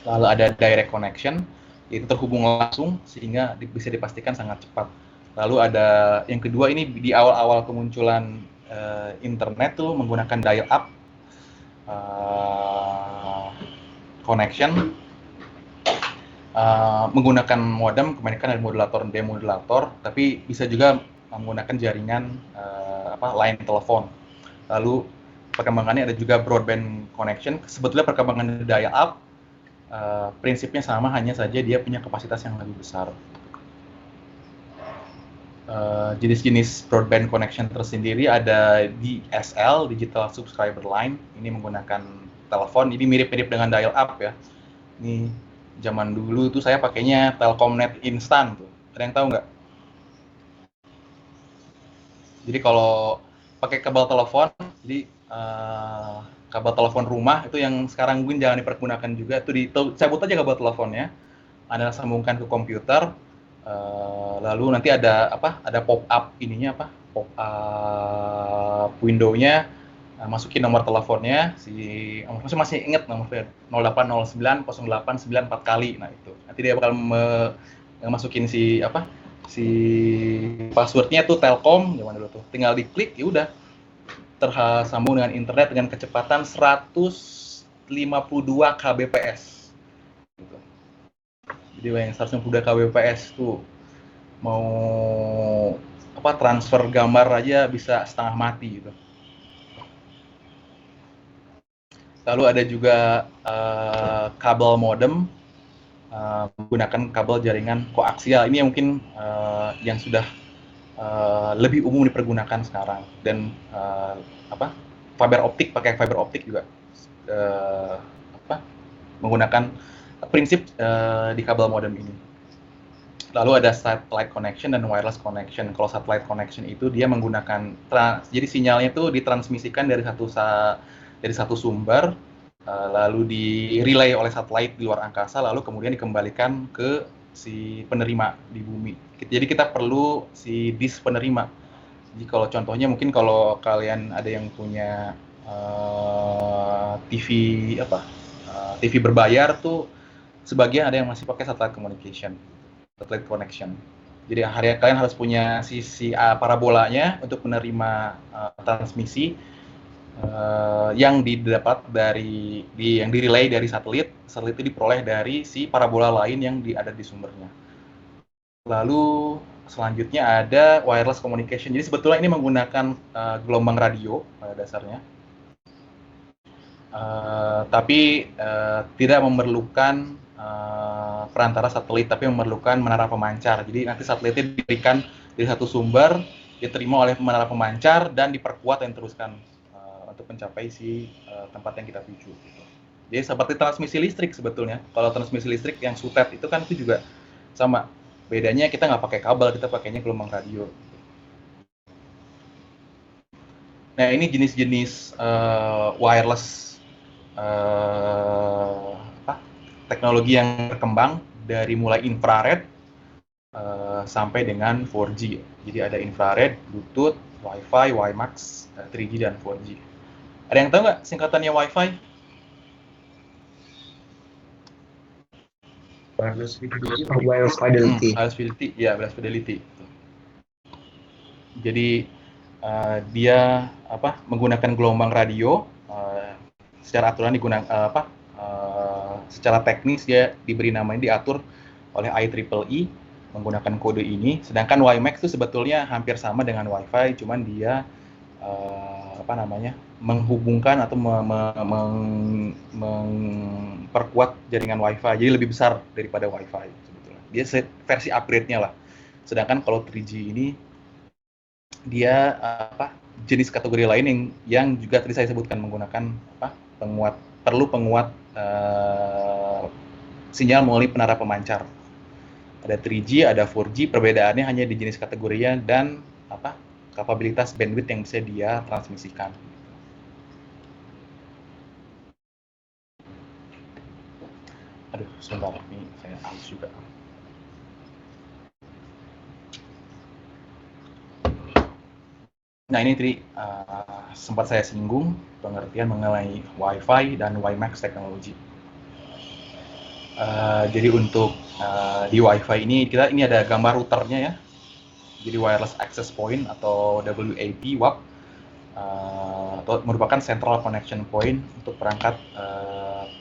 Speaker 1: Lalu ada direct connection, itu terhubung langsung sehingga bisa dipastikan sangat cepat. Lalu ada yang kedua, ini di awal-awal kemunculan internet tuh menggunakan dial-up connection, menggunakan modem, kebanyakan ada modulator dan demodulator, tapi bisa juga menggunakan jaringan line telepon. Lalu perkembangannya ada juga broadband connection. Sebetulnya perkembangan dial-up prinsipnya sama, hanya saja dia punya kapasitas yang lebih besar. Jenis-jenis broadband connection tersendiri ada DSL, Digital Subscriber Line. Ini menggunakan telepon, ini mirip-mirip dengan dial-up ya. Ini zaman dulu tuh saya pakainya Telkomnet Instan tuh. Ada yang tahu nggak? Jadi kalau pakai kabel telepon, jadi kabel telepon rumah itu yang sekarang mungkin jangan dipergunakan juga, tuh cabut aja kabel teleponnya, Anda sambungkan ke komputer, lalu nanti ada pop up window-nya, masukin nomor teleponnya, masih ingat nomornya 0809 0894 kali, nah itu nanti dia bakal masukin si passwordnya tuh Telkom zaman dulu tuh, tinggal diklik ya udah tersambung dengan internet dengan kecepatan 152 kbps gitu. Jadi yang 152 kbps tuh mau transfer gambar aja bisa setengah mati gitu. Lalu ada juga kabel modem, menggunakan kabel jaringan koaksial. Ini yang mungkin yang sudah lebih umum dipergunakan sekarang, dan pakai fiber optik juga menggunakan prinsip di kabel modem ini. Lalu ada satellite connection dan wireless connection. Kalau satellite connection itu dia menggunakan jadi sinyalnya itu ditransmisikan dari satu sumber, lalu di relay oleh satelit di luar angkasa, lalu kemudian dikembalikan ke si penerima di bumi. Jadi kita perlu si disk penerima. Jadi kalau contohnya mungkin kalau kalian ada yang punya TV berbayar tuh, sebagian ada yang masih pakai satellite connection. Jadi kalian harus punya sisi parabolanya untuk menerima transmisi yang didapat yang direlay dari satelit itu diperoleh dari si parabola lain yang ada di sumbernya. Lalu selanjutnya ada wireless communication. Jadi sebetulnya ini menggunakan gelombang radio pada dasarnya, tapi tidak memerlukan perantara satelit, tapi memerlukan menara pemancar. Jadi nanti satelitnya diberikan dari satu sumber, diterima oleh menara pemancar dan diperkuat dan teruskan untuk mencapai si tempat yang kita tuju. Jadi seperti transmisi listrik sebetulnya. Kalau transmisi listrik yang sutet itu kan itu juga sama. Bedanya kita nggak pakai kabel, kita pakainya gelombang radio. Nah ini jenis-jenis wireless teknologi yang berkembang dari mulai infrared sampai dengan 4G. Jadi ada infrared, Bluetooth, Wi-Fi, WiMAX, 3G dan 4G. Ada yang tahu nggak singkatannya Wi-Fi?
Speaker 6: Wireless fidelity.
Speaker 1: Wireless fidelity, ya, wireless fidelity. Jadi dia menggunakan gelombang radio, secara aturan digunakan secara teknis dia diberi namanya, diatur oleh IEEE menggunakan kode ini. Sedangkan WiMAX itu sebetulnya hampir sama dengan Wi-Fi, cuman dia menghubungkan atau memperkuat jaringan Wi-Fi, jadi lebih besar daripada Wi-Fi sebetulnya. Dia versi upgrade-nya lah. Sedangkan kalau 3G ini dia jenis kategori lain yang juga tadi saya sebutkan, menggunakan penguat sinyal melalui penara pemancar. Ada 3G, ada 4G, perbedaannya hanya di jenis kategorinya dan kapabilitas bandwidth yang bisa dia transmisikan. Aduh, sebentar, ini saya harus juga. Nah, ini tadi sempat saya singgung pengertian mengenai Wi-Fi dan WiMAX teknologi. Jadi untuk di Wi-Fi ini ini ada gambar routernya ya. Jadi wireless access point atau WAP (WAP) atau merupakan central connection point untuk perangkat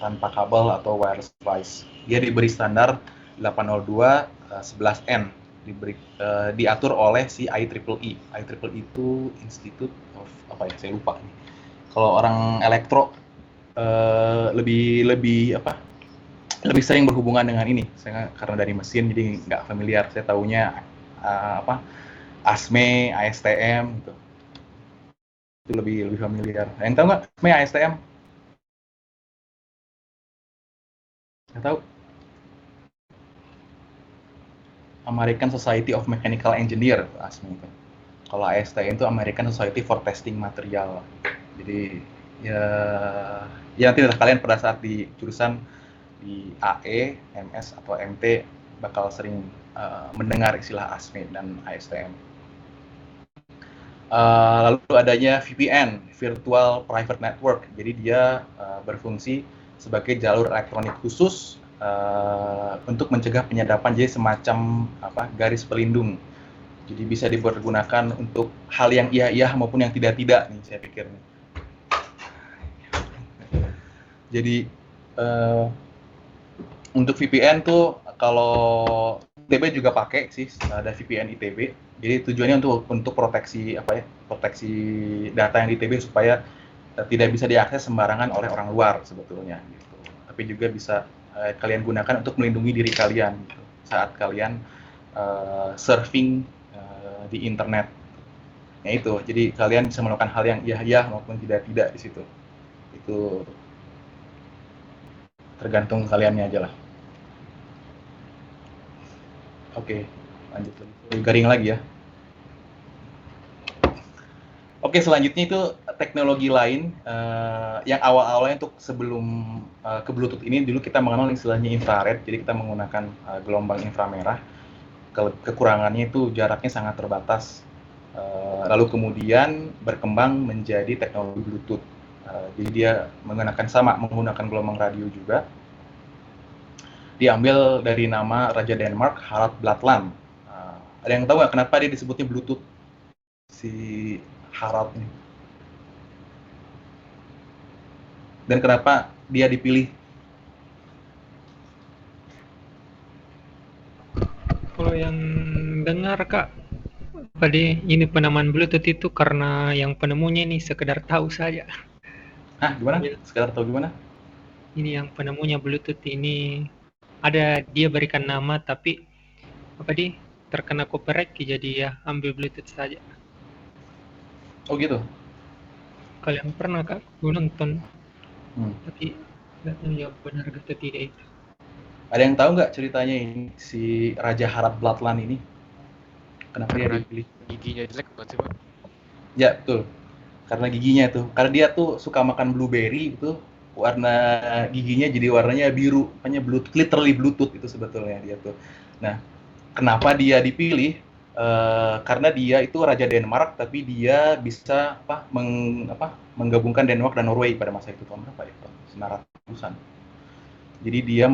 Speaker 1: tanpa kabel atau wireless device. Dia diberi standar 802.11n, diatur oleh si IEEE. IEEE itu Institute of apa ya? Saya lupa nih. Kalau orang elektro lebih sering berhubungan dengan ini. Saya karena dari mesin jadi nggak familiar. Saya taunya ASME, ASTM gitu. Itu lebih familiar. Yang tahu nggak ASME, ASTM? Nggak tahu. American Society of Mechanical Engineer, ASME itu. Kalau ASTM itu American Society for Testing Material. Jadi ya nanti kalian pada saat di jurusan di AE, MS atau MT bakal sering mendengar istilah ASME dan ASTM. Lalu adanya VPN, Virtual Private Network. Jadi dia berfungsi sebagai jalur elektronik khusus untuk mencegah penyadapan, jadi semacam garis pelindung. Jadi bisa dipergunakan untuk hal yang iya maupun yang tidak nih, saya pikir. Jadi untuk VPN tuh kalau ITB juga pakai sih, ada VPN ITB. Jadi tujuannya untuk proteksi proteksi data yang di ITB supaya tidak bisa diakses sembarangan oleh orang luar sebetulnya gitu. Tapi juga bisa kalian gunakan untuk melindungi diri kalian gitu, saat kalian surfing di internet. Nah itu, jadi kalian bisa melakukan hal yang iya maupun tidak di situ. Itu tergantung kaliannya aja lah. Oke, lanjut lagi. Garing lagi ya. Oke, selanjutnya itu teknologi lain yang awal-awalnya untuk sebelum ke Bluetooth ini dulu kita mengenal istilahnya infrared. Jadi kita menggunakan gelombang inframerah. Kekurangannya itu jaraknya sangat terbatas. Lalu kemudian berkembang menjadi teknologi Bluetooth. Jadi dia menggunakan gelombang radio juga. Diambil dari nama Raja Denmark, Harald Blatland. Ada yang tahu nggak kenapa dia disebutnya Bluetooth? Si Harald ini. Dan kenapa dia dipilih?
Speaker 2: Kalau yang dengar Kak, ini penamaan Bluetooth itu karena yang penemunya ini sekedar tahu saja.
Speaker 1: Hah, gimana? Sekedar tahu gimana?
Speaker 2: Ini yang penemunya Bluetooth ini ada dia berikan nama tapi terkena copyright jadi ya ambil Bluetooth saja.
Speaker 1: Oh gitu.
Speaker 2: Kalian pernah Kak nonton? Tapi nggak tahu ya benar atau tidak itu.
Speaker 1: Ada yang tahu nggak ceritanya ini si Raja Harald Blatland ini? Kenapa dia dipilih?
Speaker 5: Giginya jelek bukan sih Pak?
Speaker 1: Ya betul. Karena giginya tuh. Karena dia tuh suka makan blueberry itu, warna giginya jadi warnanya biru. Makanya literally Bluetooth itu sebetulnya dia tuh. Nah, kenapa dia dipilih? Karena dia itu Raja Denmark, tapi dia bisa menggabungkan Denmark dan Norway pada masa itu tahun berapa ya? 1900-an. Jadi dia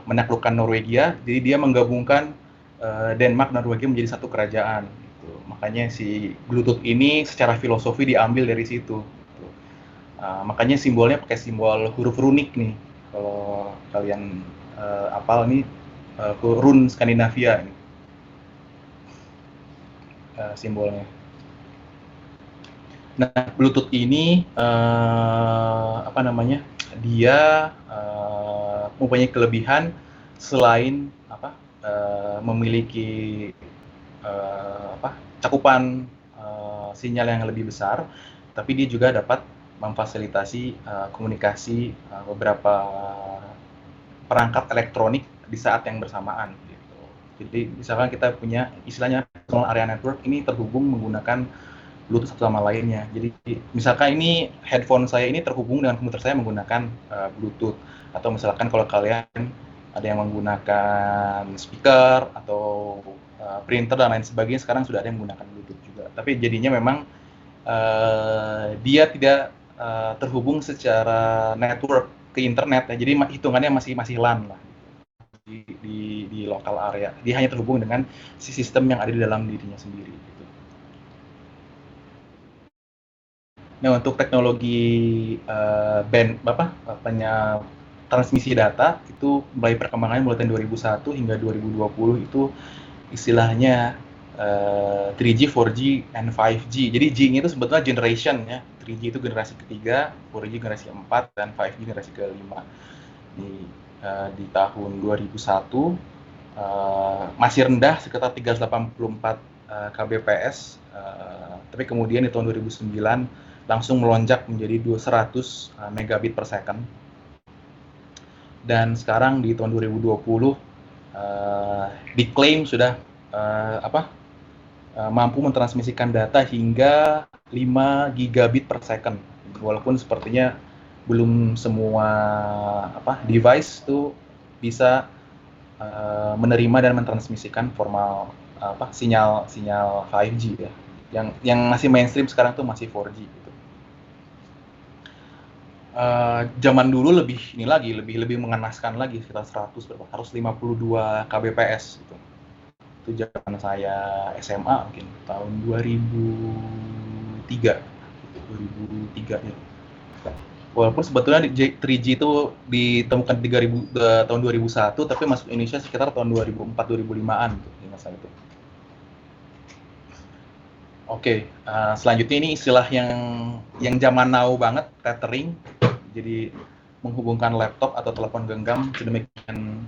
Speaker 1: menaklukkan Norwegia, jadi dia menggabungkan Denmark dan Norwegia menjadi satu kerajaan. Gitu. Makanya si Bluetooth ini secara filosofi diambil dari situ. Gitu. Makanya simbolnya pakai simbol huruf runik nih. Kalau kalian apal nih rune Skandinavia ini. Simbolnya. Nah, Bluetooth ini dia mempunyai kelebihan selain memiliki cakupan sinyal yang lebih besar, tapi dia juga dapat memfasilitasi komunikasi beberapa perangkat elektronik di saat yang bersamaan gitu. Jadi misalkan kita punya istilahnya personal area network, ini terhubung menggunakan Bluetooth satu sama lainnya. Jadi misalkan ini headphone saya ini terhubung dengan komputer saya menggunakan Bluetooth, atau misalkan kalau kalian ada yang menggunakan speaker atau printer dan lain sebagainya, sekarang sudah ada yang menggunakan Bluetooth juga. Tapi jadinya memang dia tidak terhubung secara network ke internet ya. Jadi hitungannya masih LAN lah di lokal area. Dia hanya terhubung dengan si sistem yang ada di dalam dirinya sendiri gitu. Nah, untuk teknologi transmisi data itu mulai perkembangannya mulai tahun 2001 hingga 2020 itu istilahnya 3G, 4G, and 5G. Jadi G-nya itu sebetulnya generation ya. 3G itu generasi ketiga, 4G generasi keempat, dan 5G generasi kelima. Di tahun 2001 masih rendah sekitar 384 kbps, tapi kemudian di tahun 2009 langsung melonjak menjadi 200 megabit per second. Dan sekarang di tahun 2020 diklaim sudah mampu mentransmisikan data hingga 5 gigabit per second. Walaupun sepertinya belum semua device itu bisa menerima dan mentransmisikan sinyal 5G ya. Yang masih mainstream sekarang tuh masih 4G gitu. Zaman dulu lebih mengenaskan lagi, sekitar 152 kbps gitu. Itu zaman saya SMA mungkin tahun 2003 ya. Walaupun sebetulnya 3G itu ditemukan tahun 2001, tapi masuk Indonesia sekitar tahun 2004-2005an di masa itu. Oke, selanjutnya ini istilah yang zaman now banget, tethering. Jadi menghubungkan laptop atau telepon genggam sedemikian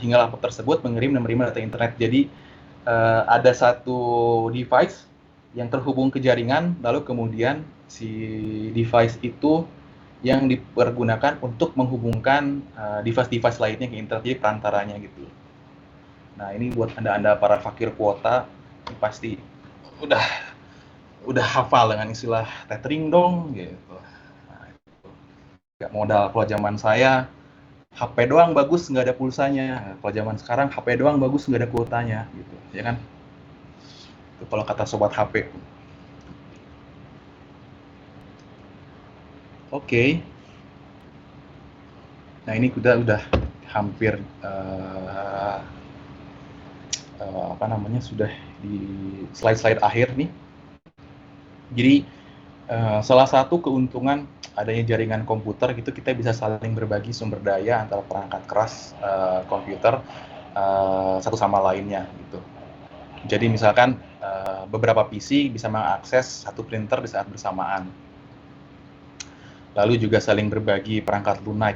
Speaker 1: hingga laptop tersebut mengirim dan menerima data internet. Jadi ada satu device yang terhubung ke jaringan, lalu kemudian si device itu yang dipergunakan untuk menghubungkan device-device lainnya ke internet, jadi perantaranya gitu. Nah, ini buat anda para fakir kuota pasti udah hafal dengan istilah tethering dong gitu. Nah, nggak modal. Kalau zaman saya HP doang bagus nggak ada pulsanya. Kalau zaman sekarang HP doang bagus nggak ada kuotanya gitu, ya kan? Itu kalau kata sobat HP. Oke. Nah, ini udah hampir sudah di slide akhir nih. Jadi salah satu keuntungan adanya jaringan komputer gitu, kita bisa saling berbagi sumber daya antara perangkat keras komputer satu sama lainnya gitu. Jadi misalkan beberapa PC bisa mengakses satu printer di saat bersamaan. Lalu juga saling berbagi perangkat lunak.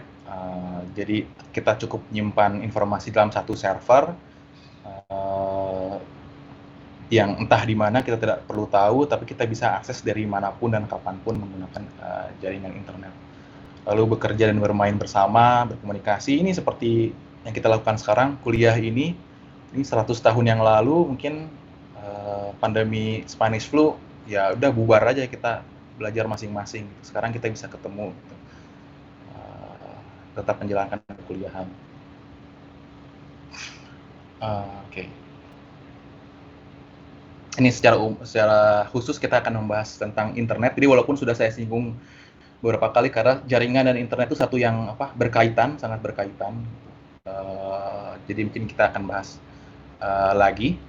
Speaker 1: Jadi kita cukup menyimpan informasi dalam satu server yang entah di mana kita tidak perlu tahu, tapi kita bisa akses dari manapun dan kapanpun menggunakan jaringan internet. Lalu bekerja dan bermain bersama, berkomunikasi, ini seperti yang kita lakukan sekarang, kuliah ini 100 tahun yang lalu mungkin pandemi Spanish flu, ya udah bubar aja, kita belajar masing-masing. Sekarang kita bisa ketemu, gitu. Tetap menjalankan perkuliahan. Oke. Ini secara khusus kita akan membahas tentang internet. Jadi walaupun sudah saya singgung beberapa kali, karena jaringan dan internet itu satu yang berkaitan, sangat berkaitan. Jadi mungkin kita akan bahas lagi,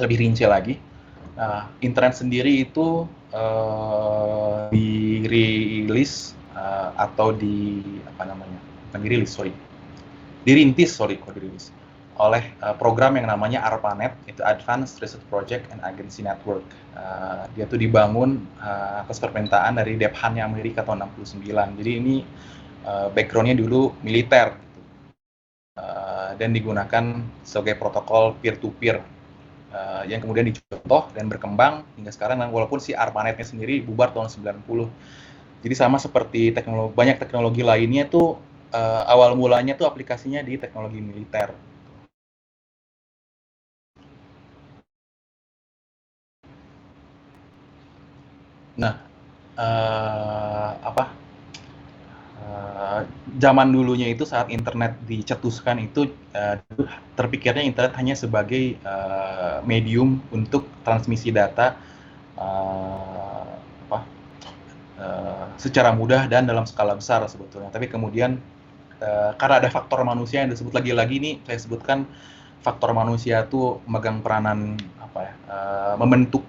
Speaker 1: lebih rinci lagi. Nah, internet sendiri itu dirilis atau dirintis oleh program yang namanya ARPANET, itu Advanced Research Project and Agency Network. Dia tuh dibangun atas permintaan dari Dephan-nya Amerika tahun 69. Jadi ini background-nya dulu militer gitu. Dan digunakan sebagai protokol peer-to-peer yang kemudian dicontoh dan berkembang hingga sekarang, walaupun si ARPANET-nya sendiri bubar tahun 90. Jadi sama seperti banyak teknologi lainnya tuh awal mulanya tuh aplikasinya di teknologi militer. Nah, zaman dulunya itu saat internet dicetuskan itu terpikirnya internet hanya sebagai medium untuk transmisi data secara mudah dan dalam skala besar sebetulnya. Tapi kemudian karena ada faktor manusia yang disebut lagi-lagi nih, saya sebutkan faktor manusia itu memegang peranan membentuk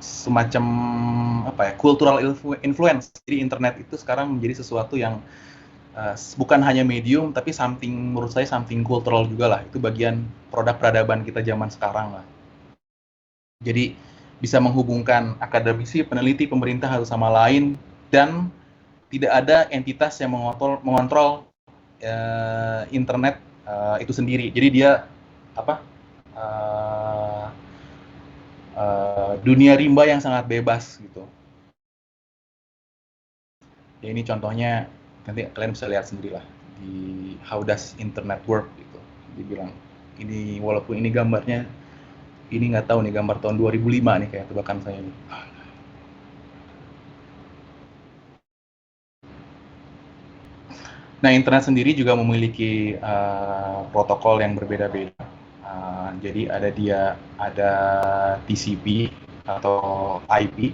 Speaker 1: semacam cultural influence. Jadi internet itu sekarang menjadi sesuatu yang bukan hanya medium tapi menurut saya something cultural juga lah. Itu bagian produk peradaban kita zaman sekarang lah. Jadi bisa menghubungkan akademisi, peneliti, pemerintah satu sama lain, dan tidak ada entitas yang mengontrol internet itu sendiri. Jadi dia dunia rimba yang sangat bebas gitu. Ya ini contohnya, nanti kalian bisa lihat sendiri lah di How Does Internet Work gitu. Dibilang ini, walaupun ini gambarnya, ini nggak tahu nih, gambar tahun 2005 nih kayak tebakan saya nih. Nah, internet sendiri juga memiliki protokol yang berbeda-beda. Jadi ada TCP atau IP,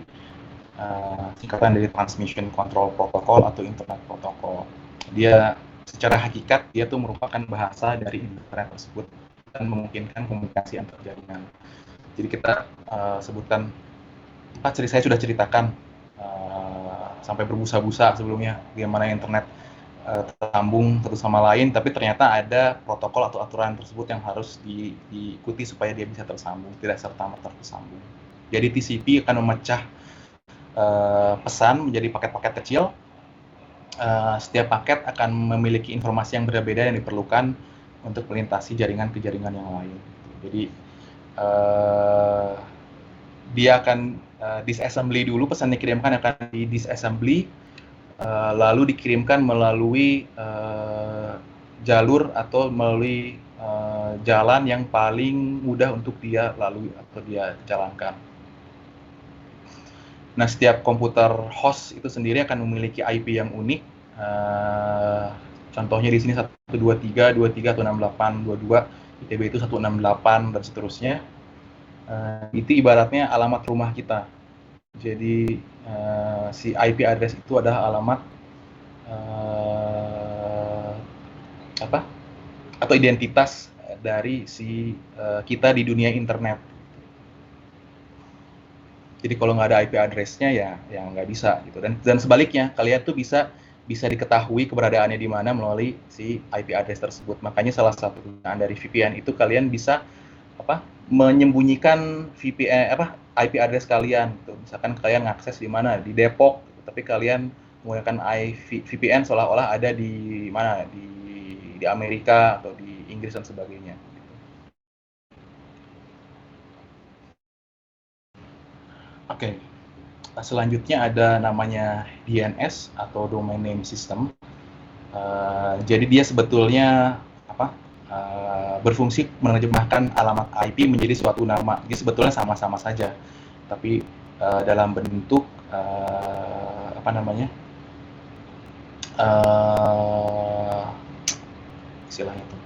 Speaker 1: singkatan dari Transmission Control Protocol atau Internet Protocol. Dia secara hakikat dia tuh merupakan bahasa dari internet tersebut dan memungkinkan komunikasi antar jaringan. Jadi kita sebutkan, saya sudah ceritakan sampai berbusa-busa sebelumnya bagaimana internet tersambung satu sama lain, tapi ternyata ada protokol atau aturan tersebut yang harus diikuti supaya dia bisa tersambung, tidak serta-merta tersambung. Jadi TCP akan memecah pesan menjadi paket-paket kecil. Setiap paket akan memiliki informasi yang berbeda yang diperlukan untuk melintasi jaringan ke jaringan yang lain. Jadi dia akan disassembly dulu, pesan dikirimkan akan di disassembly, lalu dikirimkan melalui jalur atau melalui jalan yang paling mudah untuk dia lalui atau dia jalankan. Nah, setiap komputer host itu sendiri akan memiliki IP yang unik. Contohnya di sini 123, 23, 168, 22, ITB itu 168 dan seterusnya. Itu ibaratnya alamat rumah kita. Jadi si IP address itu adalah alamat atau identitas dari si kita di dunia internet. Jadi kalau nggak ada IP address-nya ya nggak bisa gitu. Dan sebaliknya, kalian tuh bisa diketahui keberadaannya di mana melalui si IP address tersebut. Makanya salah satu gunaan dari VPN itu kalian bisa menyembunyikan IP address kalian. Gitu. Misalkan kalian ngakses di mana, di Depok, gitu. Tapi kalian menggunakan VPN seolah-olah ada di mana, di Amerika atau di Inggris dan sebagainya. Oke. Selanjutnya ada namanya DNS atau Domain Name System. Jadi dia sebetulnya berfungsi menerjemahkan alamat IP menjadi suatu nama. Jadi sebetulnya sama-sama saja, tapi dalam bentuk istilahnya itu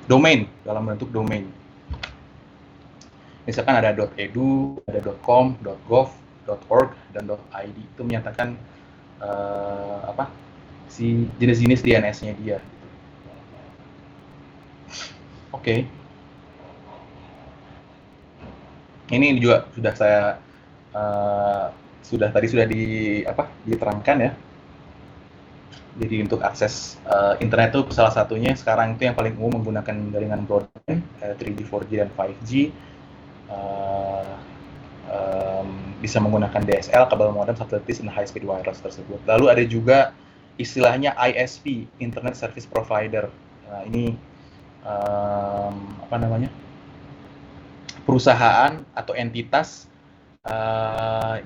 Speaker 1: domain, dalam bentuk domain. Misalkan ada .edu, ada .com, .gov, .org, dan .id. Itu menyatakan si jenis-jenis DNS-nya dia. Oke. Ini juga sudah saya sudah diterangkan ya. Jadi untuk akses internet itu salah satunya sekarang itu yang paling umum menggunakan jaringan broadband 3G, 4G, dan 5G. Bisa menggunakan DSL, kabel modem, satelitis, dan high speed wireless tersebut. Lalu ada juga istilahnya ISP, Internet Service Provider. Nah, ini perusahaan atau entitas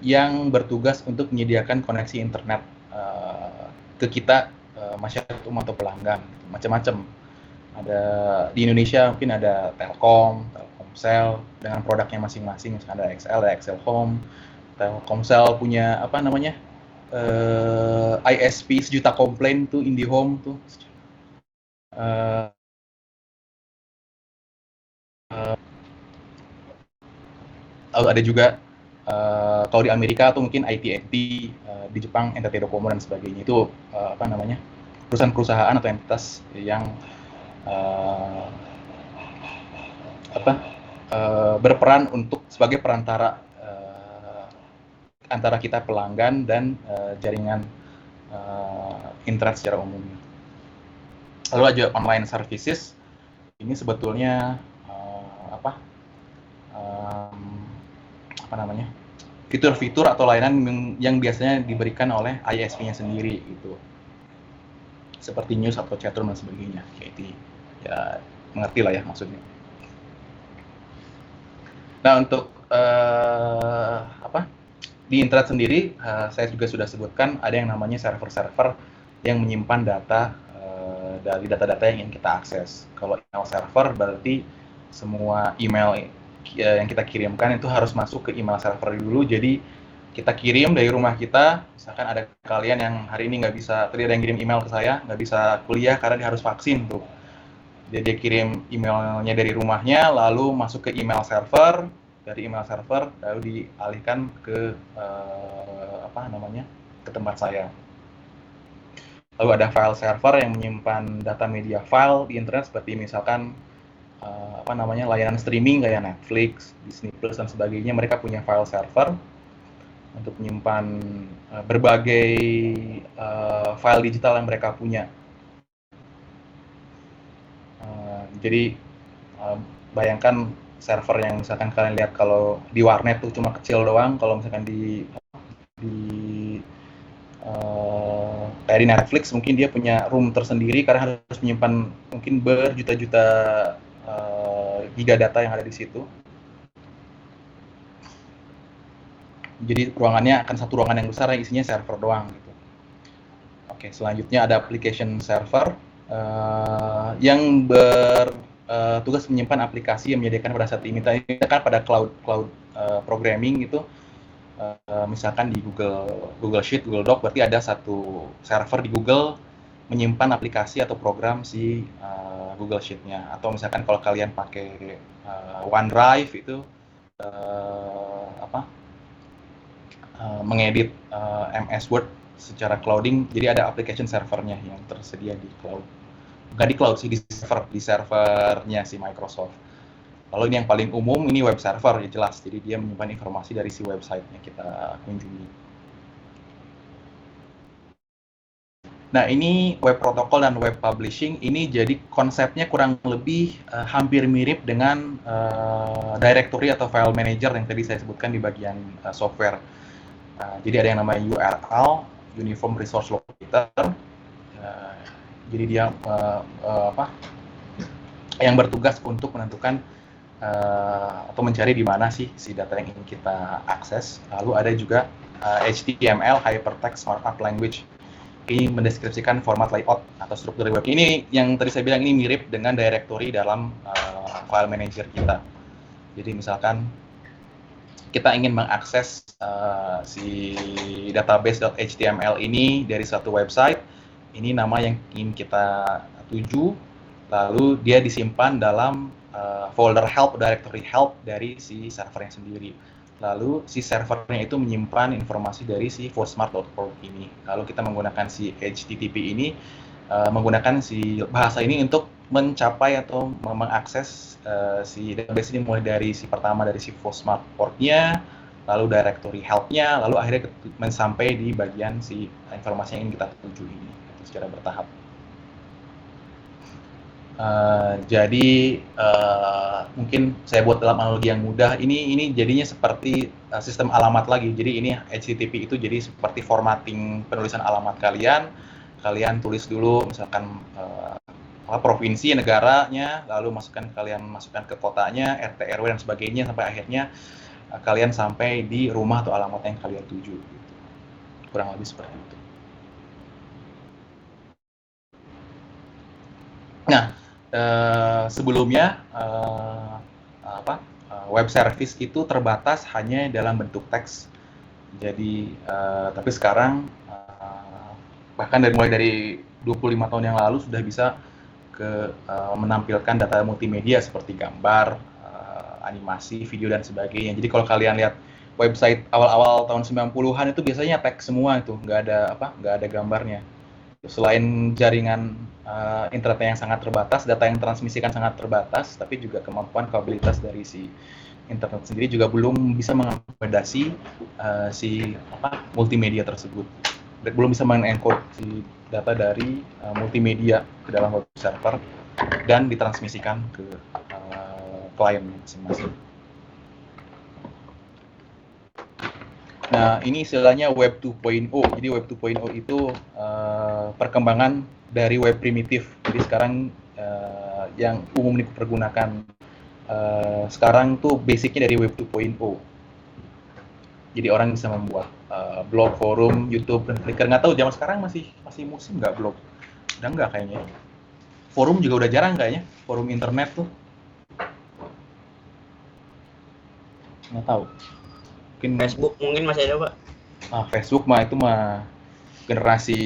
Speaker 1: yang bertugas untuk menyediakan koneksi internet ke kita, masyarakat umum atau pelanggan, macam-macam. Ada di Indonesia mungkin ada Telkom Telkomsel dengan produknya masing-masing, misalkan ada XL Home, Telkomsel punya apa namanya, ISP 1 juta komplain tuh IndiHome tuh. Lalu ada juga kalau di Amerika tuh mungkin AT&T, di Jepang NTT Docomo dan sebagainya, itu apa namanya, perusahaan-perusahaan atau entitas yang berperan untuk sebagai perantara antara kita pelanggan dan jaringan internet secara umum. Lalu ada online services, ini sebetulnya fitur-fitur atau layanan yang biasanya diberikan oleh ISP-nya sendiri gitu, seperti news atau chatroom dan sebagainya. Jadi ya mengerti lah ya maksudnya. Nah, untuk di internet sendiri, saya juga sudah sebutkan ada yang namanya server-server yang menyimpan data dari data-data yang ingin kita akses. Kalau email server berarti semua email yang kita kirimkan itu harus masuk ke email server dulu. Jadi kita kirim dari rumah kita, misalkan ada kalian yang hari ini nggak bisa, tadi ada yang kirim email ke saya, nggak bisa kuliah karena dia harus vaksin tuh. Jadi dia kirim emailnya dari rumahnya, lalu masuk ke email server, dari email server lalu dialihkan ke ke tempat saya. Lalu ada file server yang menyimpan data media file di internet, seperti misalkan layanan streaming kayak Netflix, Disney Plus dan sebagainya. Mereka punya file server untuk menyimpan berbagai file digital yang mereka punya. Jadi bayangkan server yang misalkan kalian lihat kalau di warnet tuh cuma kecil doang, kalau misalkan kayak di Netflix mungkin dia punya room tersendiri karena harus menyimpan mungkin berjuta-juta giga data yang ada di situ. Jadi ruangannya akan satu ruangan yang besar yang isinya server doang gitu. Oke, selanjutnya ada application server yang bertugas menyimpan aplikasi yang menyediakan pada saat ini. Misalkan pada cloud programming itu, misalkan di Google Sheet, Google Doc, berarti ada satu server di Google menyimpan aplikasi atau program si Google Sheet-nya. Atau misalkan kalau kalian pakai OneDrive itu mengedit MS Word secara clouding, jadi ada application servernya yang tersedia di cloud. Bukan di cloud sih, di servernya si Microsoft. Lalu ini yang paling umum, ini web server, ya jelas. Jadi dia menyimpan informasi dari si website-nya kita kunjungi. Nah, ini web protocol dan web publishing, ini jadi konsepnya kurang lebih hampir mirip dengan directory atau file manager yang tadi saya sebutkan di bagian software. Jadi ada yang namanya URL, Uniform Resource Locator. Jadi dia yang bertugas untuk menentukan atau mencari di mana sih si data yang ingin kita akses. Lalu ada juga HTML, Hypertext Markup Language. Ini mendeskripsikan format layout atau struktur web. Ini yang tadi saya bilang, ini mirip dengan directory dalam file manager kita. Jadi misalkan kita ingin mengakses si database.html ini dari suatu website, ini nama yang ingin kita tuju, lalu dia disimpan dalam folder help, directory help dari si servernya sendiri. Lalu si servernya itu menyimpan informasi dari si voicemart.org ini. Lalu kita menggunakan si HTTP ini, menggunakan si bahasa ini untuk mencapai atau mengakses si database ini, mulai dari si pertama dari si voicemart.org-nya, lalu directory help-nya, lalu akhirnya sampai di bagian si informasi yang ingin kita tuju ini, itu secara bertahap. Jadi mungkin saya buat dalam analogi yang mudah, ini jadinya seperti sistem alamat lagi. Jadi ini HTTP itu jadi seperti formatting penulisan alamat kalian tulis dulu misalkan provinsi, negaranya, lalu kalian masukkan ke kotanya, RT, RW dan sebagainya, sampai akhirnya kalian sampai di rumah atau alamat yang kalian tuju gitu. Kurang lebih seperti itu. Nah, sebelumnya web service itu terbatas hanya dalam bentuk teks. Jadi tapi sekarang bahkan mulai dari 25 tahun yang lalu sudah bisa menampilkan data multimedia seperti gambar, animasi, video dan sebagainya. Jadi kalau kalian lihat website awal-awal tahun 90-an itu biasanya teks semua itu, nggak ada gambarnya. Selain jaringan internetnya yang sangat terbatas, data yang transmisikan sangat terbatas, tapi juga kemampuan kapabilitas dari si internet sendiri juga belum bisa mengakomodasi multimedia tersebut. Belum bisa mengencode si data dari multimedia ke dalam web server dan ditransmisikan ke klien masing-masing. Nah, ini istilahnya Web 2.0. Jadi Web 2.0 itu perkembangan dari web primitif. Jadi sekarang yang umum dipergunakan sekarang tuh basicnya dari Web 2.0. Jadi orang bisa membuat blog, forum, YouTube, dan Flickr. Nggak tahu zaman sekarang masih musim nggak blog? Udah nggak kayaknya. Forum juga udah jarang kayaknya. Forum internet tuh. Nggak tahu. Mungkin
Speaker 3: Facebook mungkin masih ada, Pak.
Speaker 1: Facebook itu generasi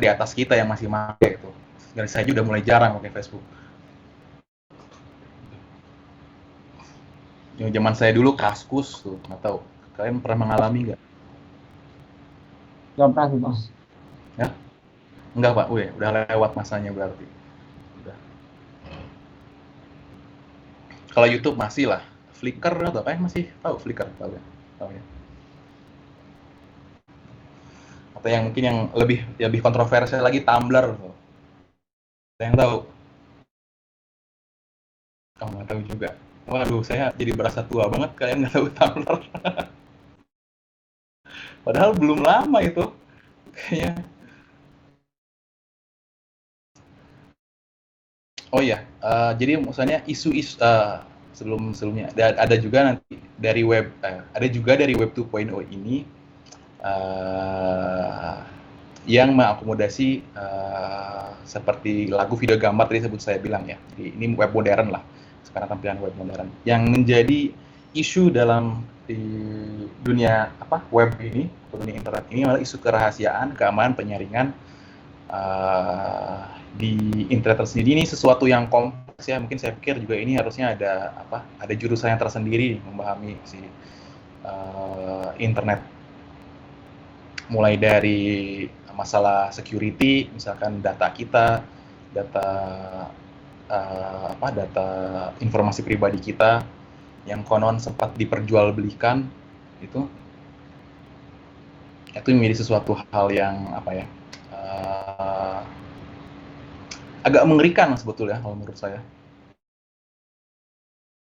Speaker 1: di atas kita yang masih pakai itu. Generasi saya udah mulai jarang pakai Facebook. Yang zaman saya dulu Kaskus tuh, nggak tahu. Kalian pernah mengalami nggak?
Speaker 4: Nggak pernah sih, Mas.
Speaker 1: Ya? Enggak, Pak. Udah lewat masanya berarti. Udah. Kalau YouTube masih lah. Flickr atau apa masih tahu Flickr, tahu ya? Tahu ya. Atau yang mungkin yang lebih kontroversial lagi Tumblr. Ada yang tahu? Kamu nggak tahu juga. Waduh, saya jadi berasa tua banget kalian nggak tahu Tumblr. Padahal belum lama itu. Kayaknya. Oh iya, jadi maksudnya isu-isu sebelumnya ada juga nanti dari ada juga dari Web 2.0 ini yang mengakomodasi seperti lagu, video, gambar tadi saya bilang ya. Jadi ini web modern lah. Sekarang tampilan web modern yang menjadi isu dalam di dunia web ini, dunia internet ini adalah isu kerahasiaan, keamanan, penyaringan di internet tersendiri. Ini sesuatu yang kompleks ya. Mungkin saya pikir juga ini harusnya ada jurusan yang tersendiri memahami si internet. Mulai dari masalah security, misalkan data kita, data informasi pribadi kita yang konon sempat diperjualbelikan itu menjadi sesuatu hal yang agak mengerikan sebetulnya kalau menurut saya.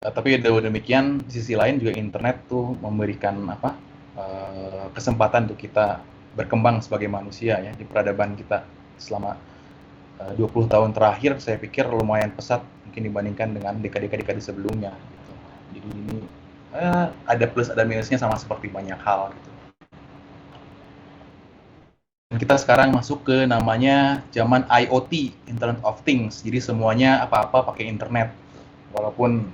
Speaker 1: Tapi demikian di sisi lain juga internet tuh memberikan kesempatan untuk kita berkembang sebagai manusia ya di peradaban kita selama 20 tahun terakhir. Saya pikir lumayan pesat mungkin dibandingkan dengan dekade-dekade sebelumnya gitu. Jadi ini ada plus ada minusnya sama seperti banyak hal gitu. Dan kita sekarang masuk ke namanya zaman IoT, Internet of Things. Jadi semuanya apa-apa pakai internet. Walaupun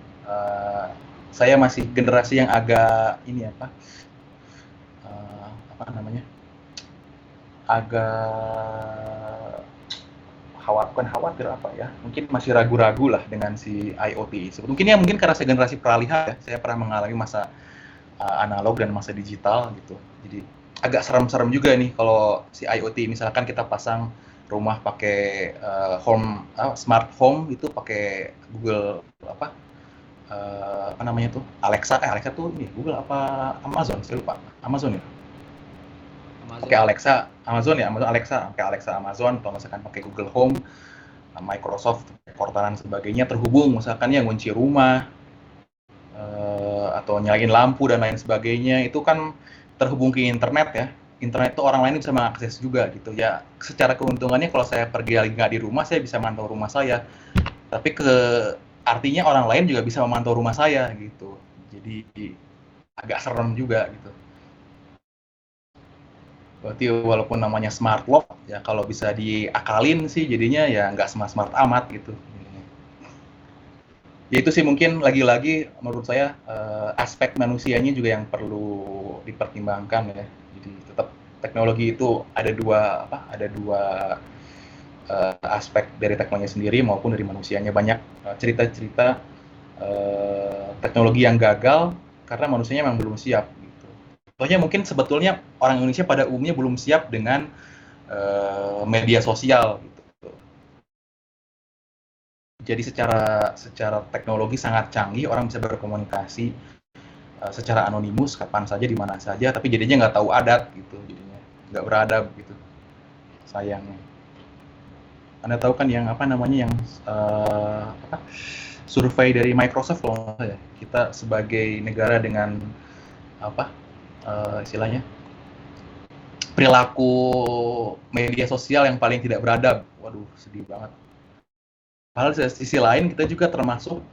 Speaker 1: saya masih generasi yang agak agak khawatir mungkin masih ragu-ragu lah dengan si IoT. Mungkin karena saya generasi peralihan ya, saya pernah mengalami masa analog dan masa digital gitu. Jadi agak serem-serem juga nih kalau si IoT misalkan kita pasang rumah pakai smart home itu pakai Google Alexa tuh ini Google apa Amazon, saya lupa. Amazon ya. Pakai Alexa Amazon pakai Alexa Amazon, atau misalkan pakai Google Home, Microsoft, Cortana dan sebagainya, terhubung misalkan ya ngunci rumah atau nyalain lampu dan lain sebagainya, itu kan terhubung ke internet ya. Internet itu orang lain bisa mengakses juga gitu ya. Secara keuntungannya kalau saya pergi lagi nggak di rumah, saya bisa mantau rumah saya, tapi artinya orang lain juga bisa memantau rumah saya gitu. Jadi agak serem juga gitu. Berarti walaupun namanya smart lock ya, kalau bisa diakalin sih jadinya ya nggak smart amat gitu. Ya itu sih mungkin lagi-lagi menurut saya aspek manusianya juga yang perlu dipertimbangkan ya. Jadi tetap teknologi itu ada dua aspek dari teknologi sendiri maupun dari manusianya. Banyak cerita-cerita teknologi yang gagal karena manusianya memang belum siap gitu. Contohnya mungkin sebetulnya orang Indonesia pada umumnya belum siap dengan media sosial gitu. Jadi secara teknologi sangat canggih, orang bisa berkomunikasi secara anonimus kapan saja di mana saja, tapi jadinya nggak tahu adat gitu, jadinya nggak beradab gitu, sayangnya. Anda tahu kan yang survei dari Microsoft kalau nggak salah ya, kita sebagai negara dengan istilahnya perilaku media sosial yang paling tidak beradab. Waduh, sedih banget. Padahal di sisi lain kita juga termasuk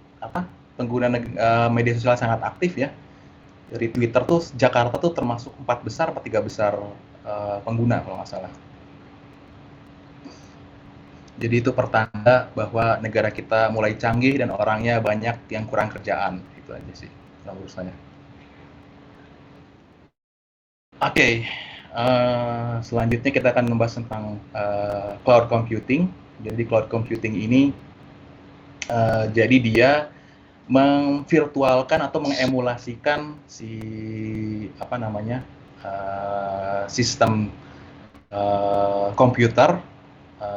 Speaker 1: pengguna media sosial sangat aktif ya. Dari Twitter tuh Jakarta tuh termasuk 4 besar atau 3 besar pengguna kalau nggak salah. Jadi itu pertanda bahwa negara kita mulai canggih dan orangnya banyak yang kurang kerjaan. Itu aja sih menurut saya. Oke, selanjutnya kita akan membahas tentang cloud computing. Jadi cloud computing ini jadi dia memvirtualkan atau mengemulasikan sistem komputer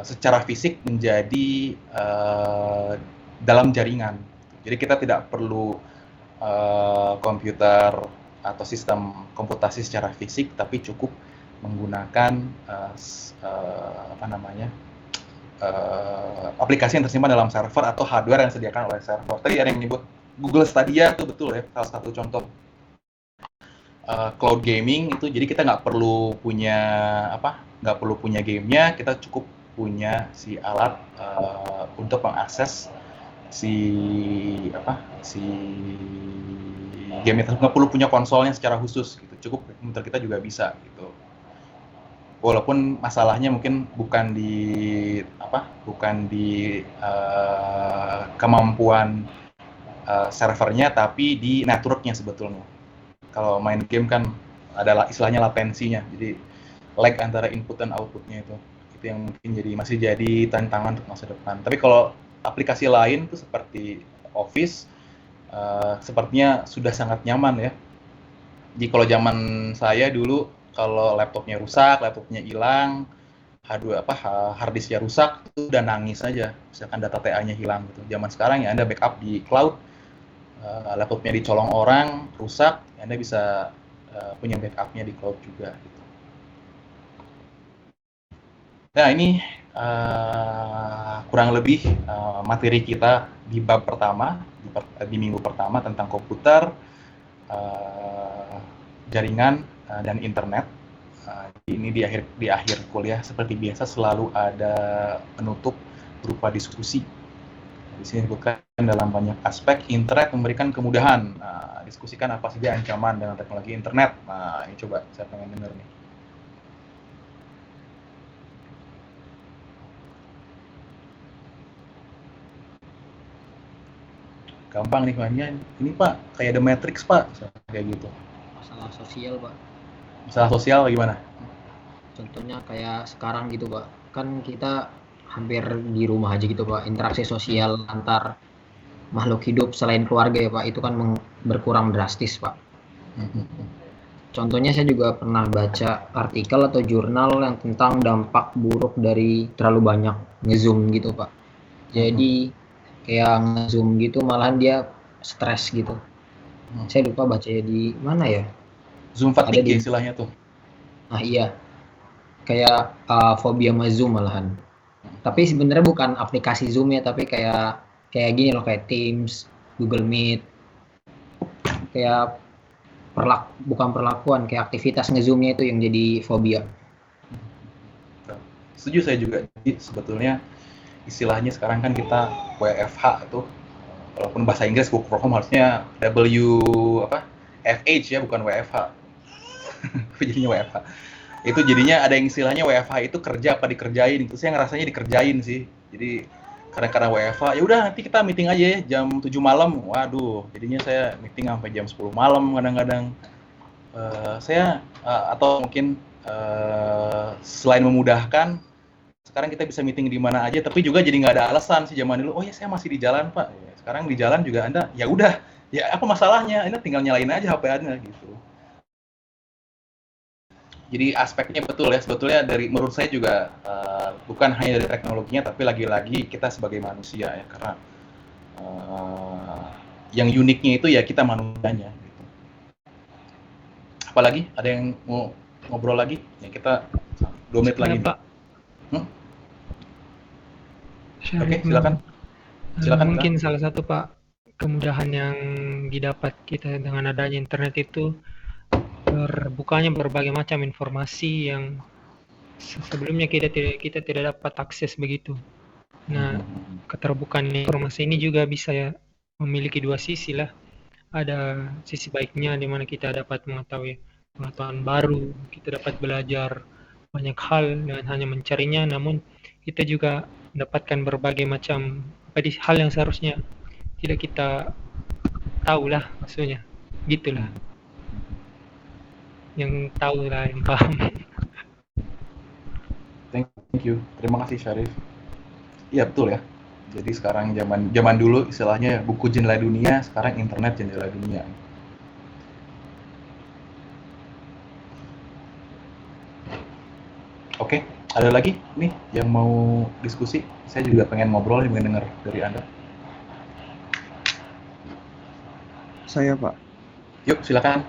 Speaker 1: secara fisik menjadi dalam jaringan. Jadi kita tidak perlu komputer atau sistem komputasi secara fisik, tapi cukup menggunakan aplikasi yang tersimpan dalam server atau hardware yang disediakan oleh server. Tadi ada yang menyebut Google Stadia, itu betul ya, salah satu contoh cloud gaming itu. Jadi kita nggak perlu punya gamenya, kita cukup punya si alat untuk mengakses game itu, nggak perlu punya konsolnya secara khusus gitu, cukup komputer kita juga bisa gitu. Walaupun masalahnya mungkin bukan di kemampuan servernya, tapi di networknya sebetulnya. Kalau main game kan ada istilahnya latensinya, jadi lag antara input dan outputnya itu yang mungkin masih jadi tantangan untuk masa depan. Tapi kalau aplikasi lain tuh seperti Office, sepertinya sudah sangat nyaman ya. Jadi kalau zaman saya dulu, kalau laptopnya rusak, laptopnya hilang, hard disknya rusak, itu udah nangis aja. Misalkan data TA-nya hilang gitu. Zaman sekarang ya Anda backup di cloud, laptopnya dicolong orang, rusak, Anda bisa punya backup-nya di cloud juga. Gitu. Nah ini kurang lebih materi kita di bab pertama, di minggu pertama tentang komputer, jaringan dan internet. Ini di akhir kuliah seperti biasa selalu ada penutup berupa diskusi. Di sini disebutkan dalam banyak aspek internet memberikan kemudahan. Diskusikan apa saja ancaman dengan teknologi internet. Nah, ini coba saya pengen dengar nih. Gampang nih banyak. Ini Pak, kayak The Matrix Pak, kayak gitu.
Speaker 7: Masalah sosial Pak.
Speaker 1: Masalah sosial gimana?
Speaker 7: Contohnya kayak sekarang gitu Pak, kan kita hampir di rumah aja gitu Pak, interaksi sosial antar makhluk hidup selain keluarga ya Pak, itu kan berkurang drastis Pak. Contohnya saya juga pernah baca artikel atau jurnal yang tentang dampak buruk dari terlalu banyak nge-zoom gitu Pak. Jadi kayak nge-zoom gitu malahan dia stres gitu. Saya lupa bacanya di mana ya.
Speaker 1: Zoom fatigue istilahnya tuh.
Speaker 7: Nah iya, kayak fobia sama Zoom malahan. Tapi sebenarnya bukan aplikasi Zoom ya, tapi kayak gini loh, kayak Teams, Google Meet. Kayak bukan perlakuan, kayak aktivitas nge-zoomnya itu yang jadi fobia.
Speaker 1: Setuju saya juga. Jadi sebetulnya istilahnya sekarang kan kita WFH itu, walaupun bahasa Inggris work from home harusnya FH ya, bukan WFH. Jadinya WFH. Itu jadinya ada yang istilahnya WFH itu kerja apa dikerjain. Itu saya ngerasanya dikerjain sih. Jadi karena WFH, ya udah nanti kita meeting aja ya jam 7 malam. Waduh, jadinya saya meeting sampai jam 10 malam kadang-kadang. Atau mungkin selain memudahkan, sekarang kita bisa meeting di mana aja, tapi juga jadi nggak ada alasan sih zaman dulu. Oh ya, saya masih di jalan Pak. Ya, sekarang di jalan juga Anda, ya udah, ya apa masalahnya? Anda tinggal nyalain aja HP Anda gitu. Jadi aspeknya betul ya, sebetulnya menurut saya juga bukan hanya dari teknologinya, tapi lagi-lagi kita sebagai manusia ya, karena yang uniknya itu ya kita manusianya. Gitu. Apalagi ada yang mau ngobrol lagi? Ya kita 2 menit lagi.
Speaker 2: Pak.
Speaker 1: Oke, silakan.
Speaker 2: Mungkin salah satu Pak kemudahan yang didapat kita dengan adanya internet itu terbukanya berbagai macam informasi yang sebelumnya kita tidak dapat akses begitu. Nah, keterbukaan informasi ini juga bisa ya memiliki dua sisi lah. Ada sisi baiknya di mana kita dapat mengetahui pengetahuan baru, kita dapat belajar banyak hal dengan hanya mencarinya, namun kita juga mendapatkan berbagai macam hal yang seharusnya tidak kita tahu lah, maksudnya gitulah. Yang tahu lah, yang paham.
Speaker 1: Thank you. Terima kasih Syarif. Iya betul ya. Jadi sekarang zaman dulu istilahnya buku jendela dunia, sekarang internet jendela dunia. Oke, ada lagi nih yang mau diskusi? Saya juga pengen ngobrol, pengen dengar dari Anda.
Speaker 8: Saya Pak.
Speaker 1: Yuk silakan.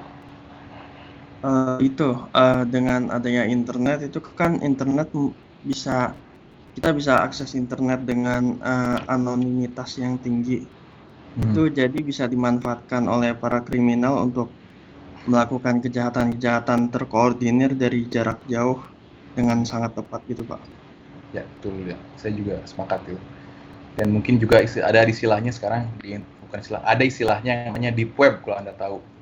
Speaker 8: Dengan adanya internet itu kan internet kita bisa akses internet dengan anonimitas yang tinggi. Itu jadi bisa dimanfaatkan oleh para kriminal untuk melakukan kejahatan-kejahatan terkoordinir dari jarak jauh dengan sangat tepat gitu Pak.
Speaker 1: Ya betul ya, saya juga sepakat itu. Dan mungkin juga ada istilahnya sekarang, ada istilahnya namanya deep web kalau Anda tahu.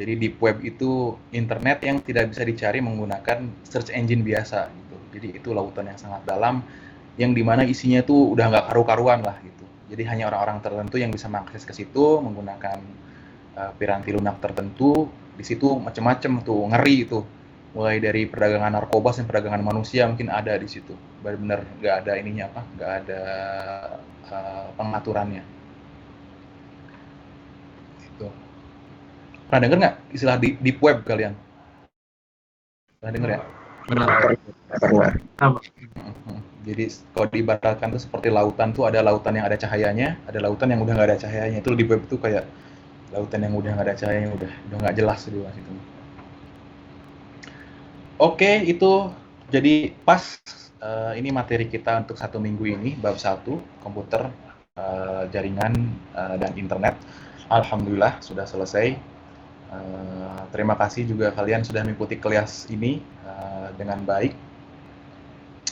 Speaker 1: Jadi deep web itu internet yang tidak bisa dicari menggunakan search engine biasa gitu. Jadi itu lautan yang sangat dalam, yang dimana isinya tuh udah nggak karu-karuan lah gitu. Jadi hanya orang-orang tertentu yang bisa mengakses ke situ menggunakan piranti lunak tertentu. Di situ macam-macam tuh, ngeri itu. Mulai dari perdagangan narkoba sampai perdagangan manusia mungkin ada di situ. Benar-benar nggak ada ininya nggak ada pengaturannya. Pernah denger nggak istilah deep web kalian? Pernah denger ya?
Speaker 8: Pernah.
Speaker 1: Jadi kalau diibaratkan tuh seperti lautan tuh ada lautan yang ada cahayanya, ada lautan yang udah nggak ada cahayanya. Itu deep web tuh kayak lautan yang udah nggak ada cahayanya, udah nggak jelas di luar situ. Oke, itu jadi pas ini materi kita untuk 1 minggu ini, bab 1 komputer, jaringan dan internet. Alhamdulillah sudah selesai. Terima kasih juga kalian sudah mengikuti kelas ini dengan baik.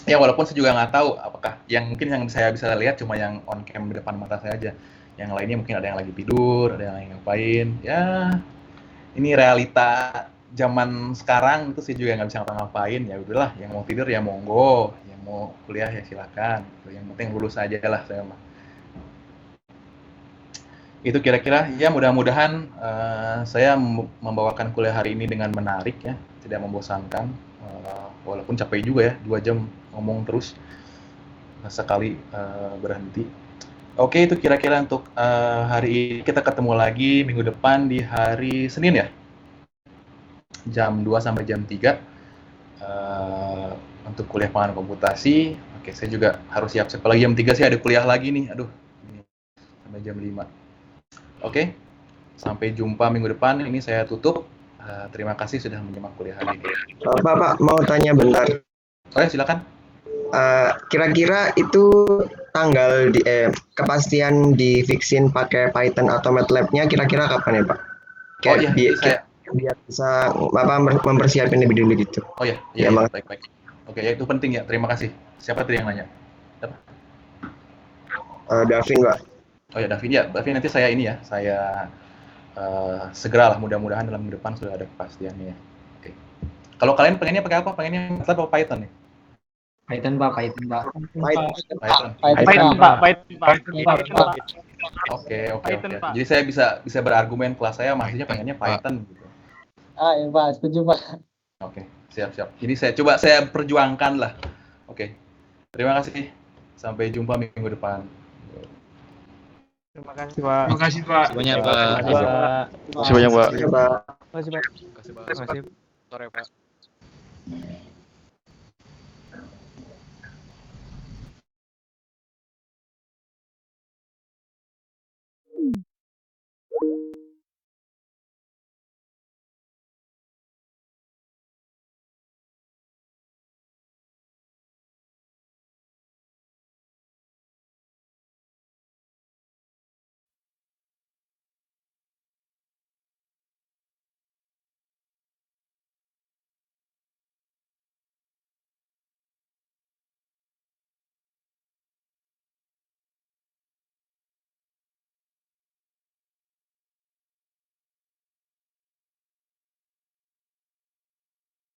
Speaker 1: Ya walaupun saya juga nggak tahu apakah yang saya bisa lihat cuma yang on cam di depan mata saya aja. Yang lainnya mungkin ada yang lagi tidur, ada yang lagi ngapain. Ya ini realita zaman sekarang itu saya juga nggak bisa ngapa-ngapain. Ya udahlah, yang mau tidur ya monggo, yang mau kuliah ya silakan. Yang penting lulus aja lah saya mah. Itu kira-kira ya mudah-mudahan saya membawakan kuliah hari ini dengan menarik ya, tidak membosankan, walaupun capek juga ya 2 jam ngomong terus sekali berhenti. Oke, itu kira-kira untuk hari ini. Kita ketemu lagi minggu depan di hari Senin ya, jam 2 sampai jam 3 untuk kuliah pengembangan komputasi. Oke, saya juga harus siap-siap lagi jam 3 sih ada kuliah lagi nih, aduh ini sampai jam 5. Oke, sampai jumpa minggu depan. Ini saya tutup. Terima kasih sudah menyimak kuliah hari ini.
Speaker 6: Pak, mau tanya bentar.
Speaker 1: Silakan.
Speaker 6: Kira-kira itu tanggal kepastian di fixin pakai Python atau MATLAB-nya kira-kira kapan ya Pak? Biar bisa mempersiapkan lebih dulu gitu.
Speaker 1: Oh ya, baik. Oke, ya itu penting ya. Terima kasih. Siapa tadi yang nanya?
Speaker 6: Davin Pak.
Speaker 1: Oh ya, Davin nanti saya segeralah mudah-mudahan dalam minggu depan sudah ada kepastiannya ya. Oke. Kalau kalian pengennya pakai apa? Pengennya MATLAB atau Python nih?
Speaker 7: Python Pak.
Speaker 6: Python.
Speaker 1: Python.
Speaker 4: Pak.
Speaker 1: Oke.
Speaker 5: Python, Pak.
Speaker 1: Jadi saya bisa berargumen kelas saya mahasiswanya pengennya Python gitu.
Speaker 4: Iya Pak, setuju Pak.
Speaker 1: Oke, siap. Jadi saya perjuangkan lah. Oke. Terima kasih. Sampai jumpa minggu depan.
Speaker 5: Terima kasih, Pak.
Speaker 9: Terima kasih Pak.
Speaker 10: Banyak Pak.
Speaker 9: Terima kasih banyak Pak.
Speaker 6: Ya, Pak.
Speaker 5: Terima kasih, Pak.
Speaker 10: Sore Pak.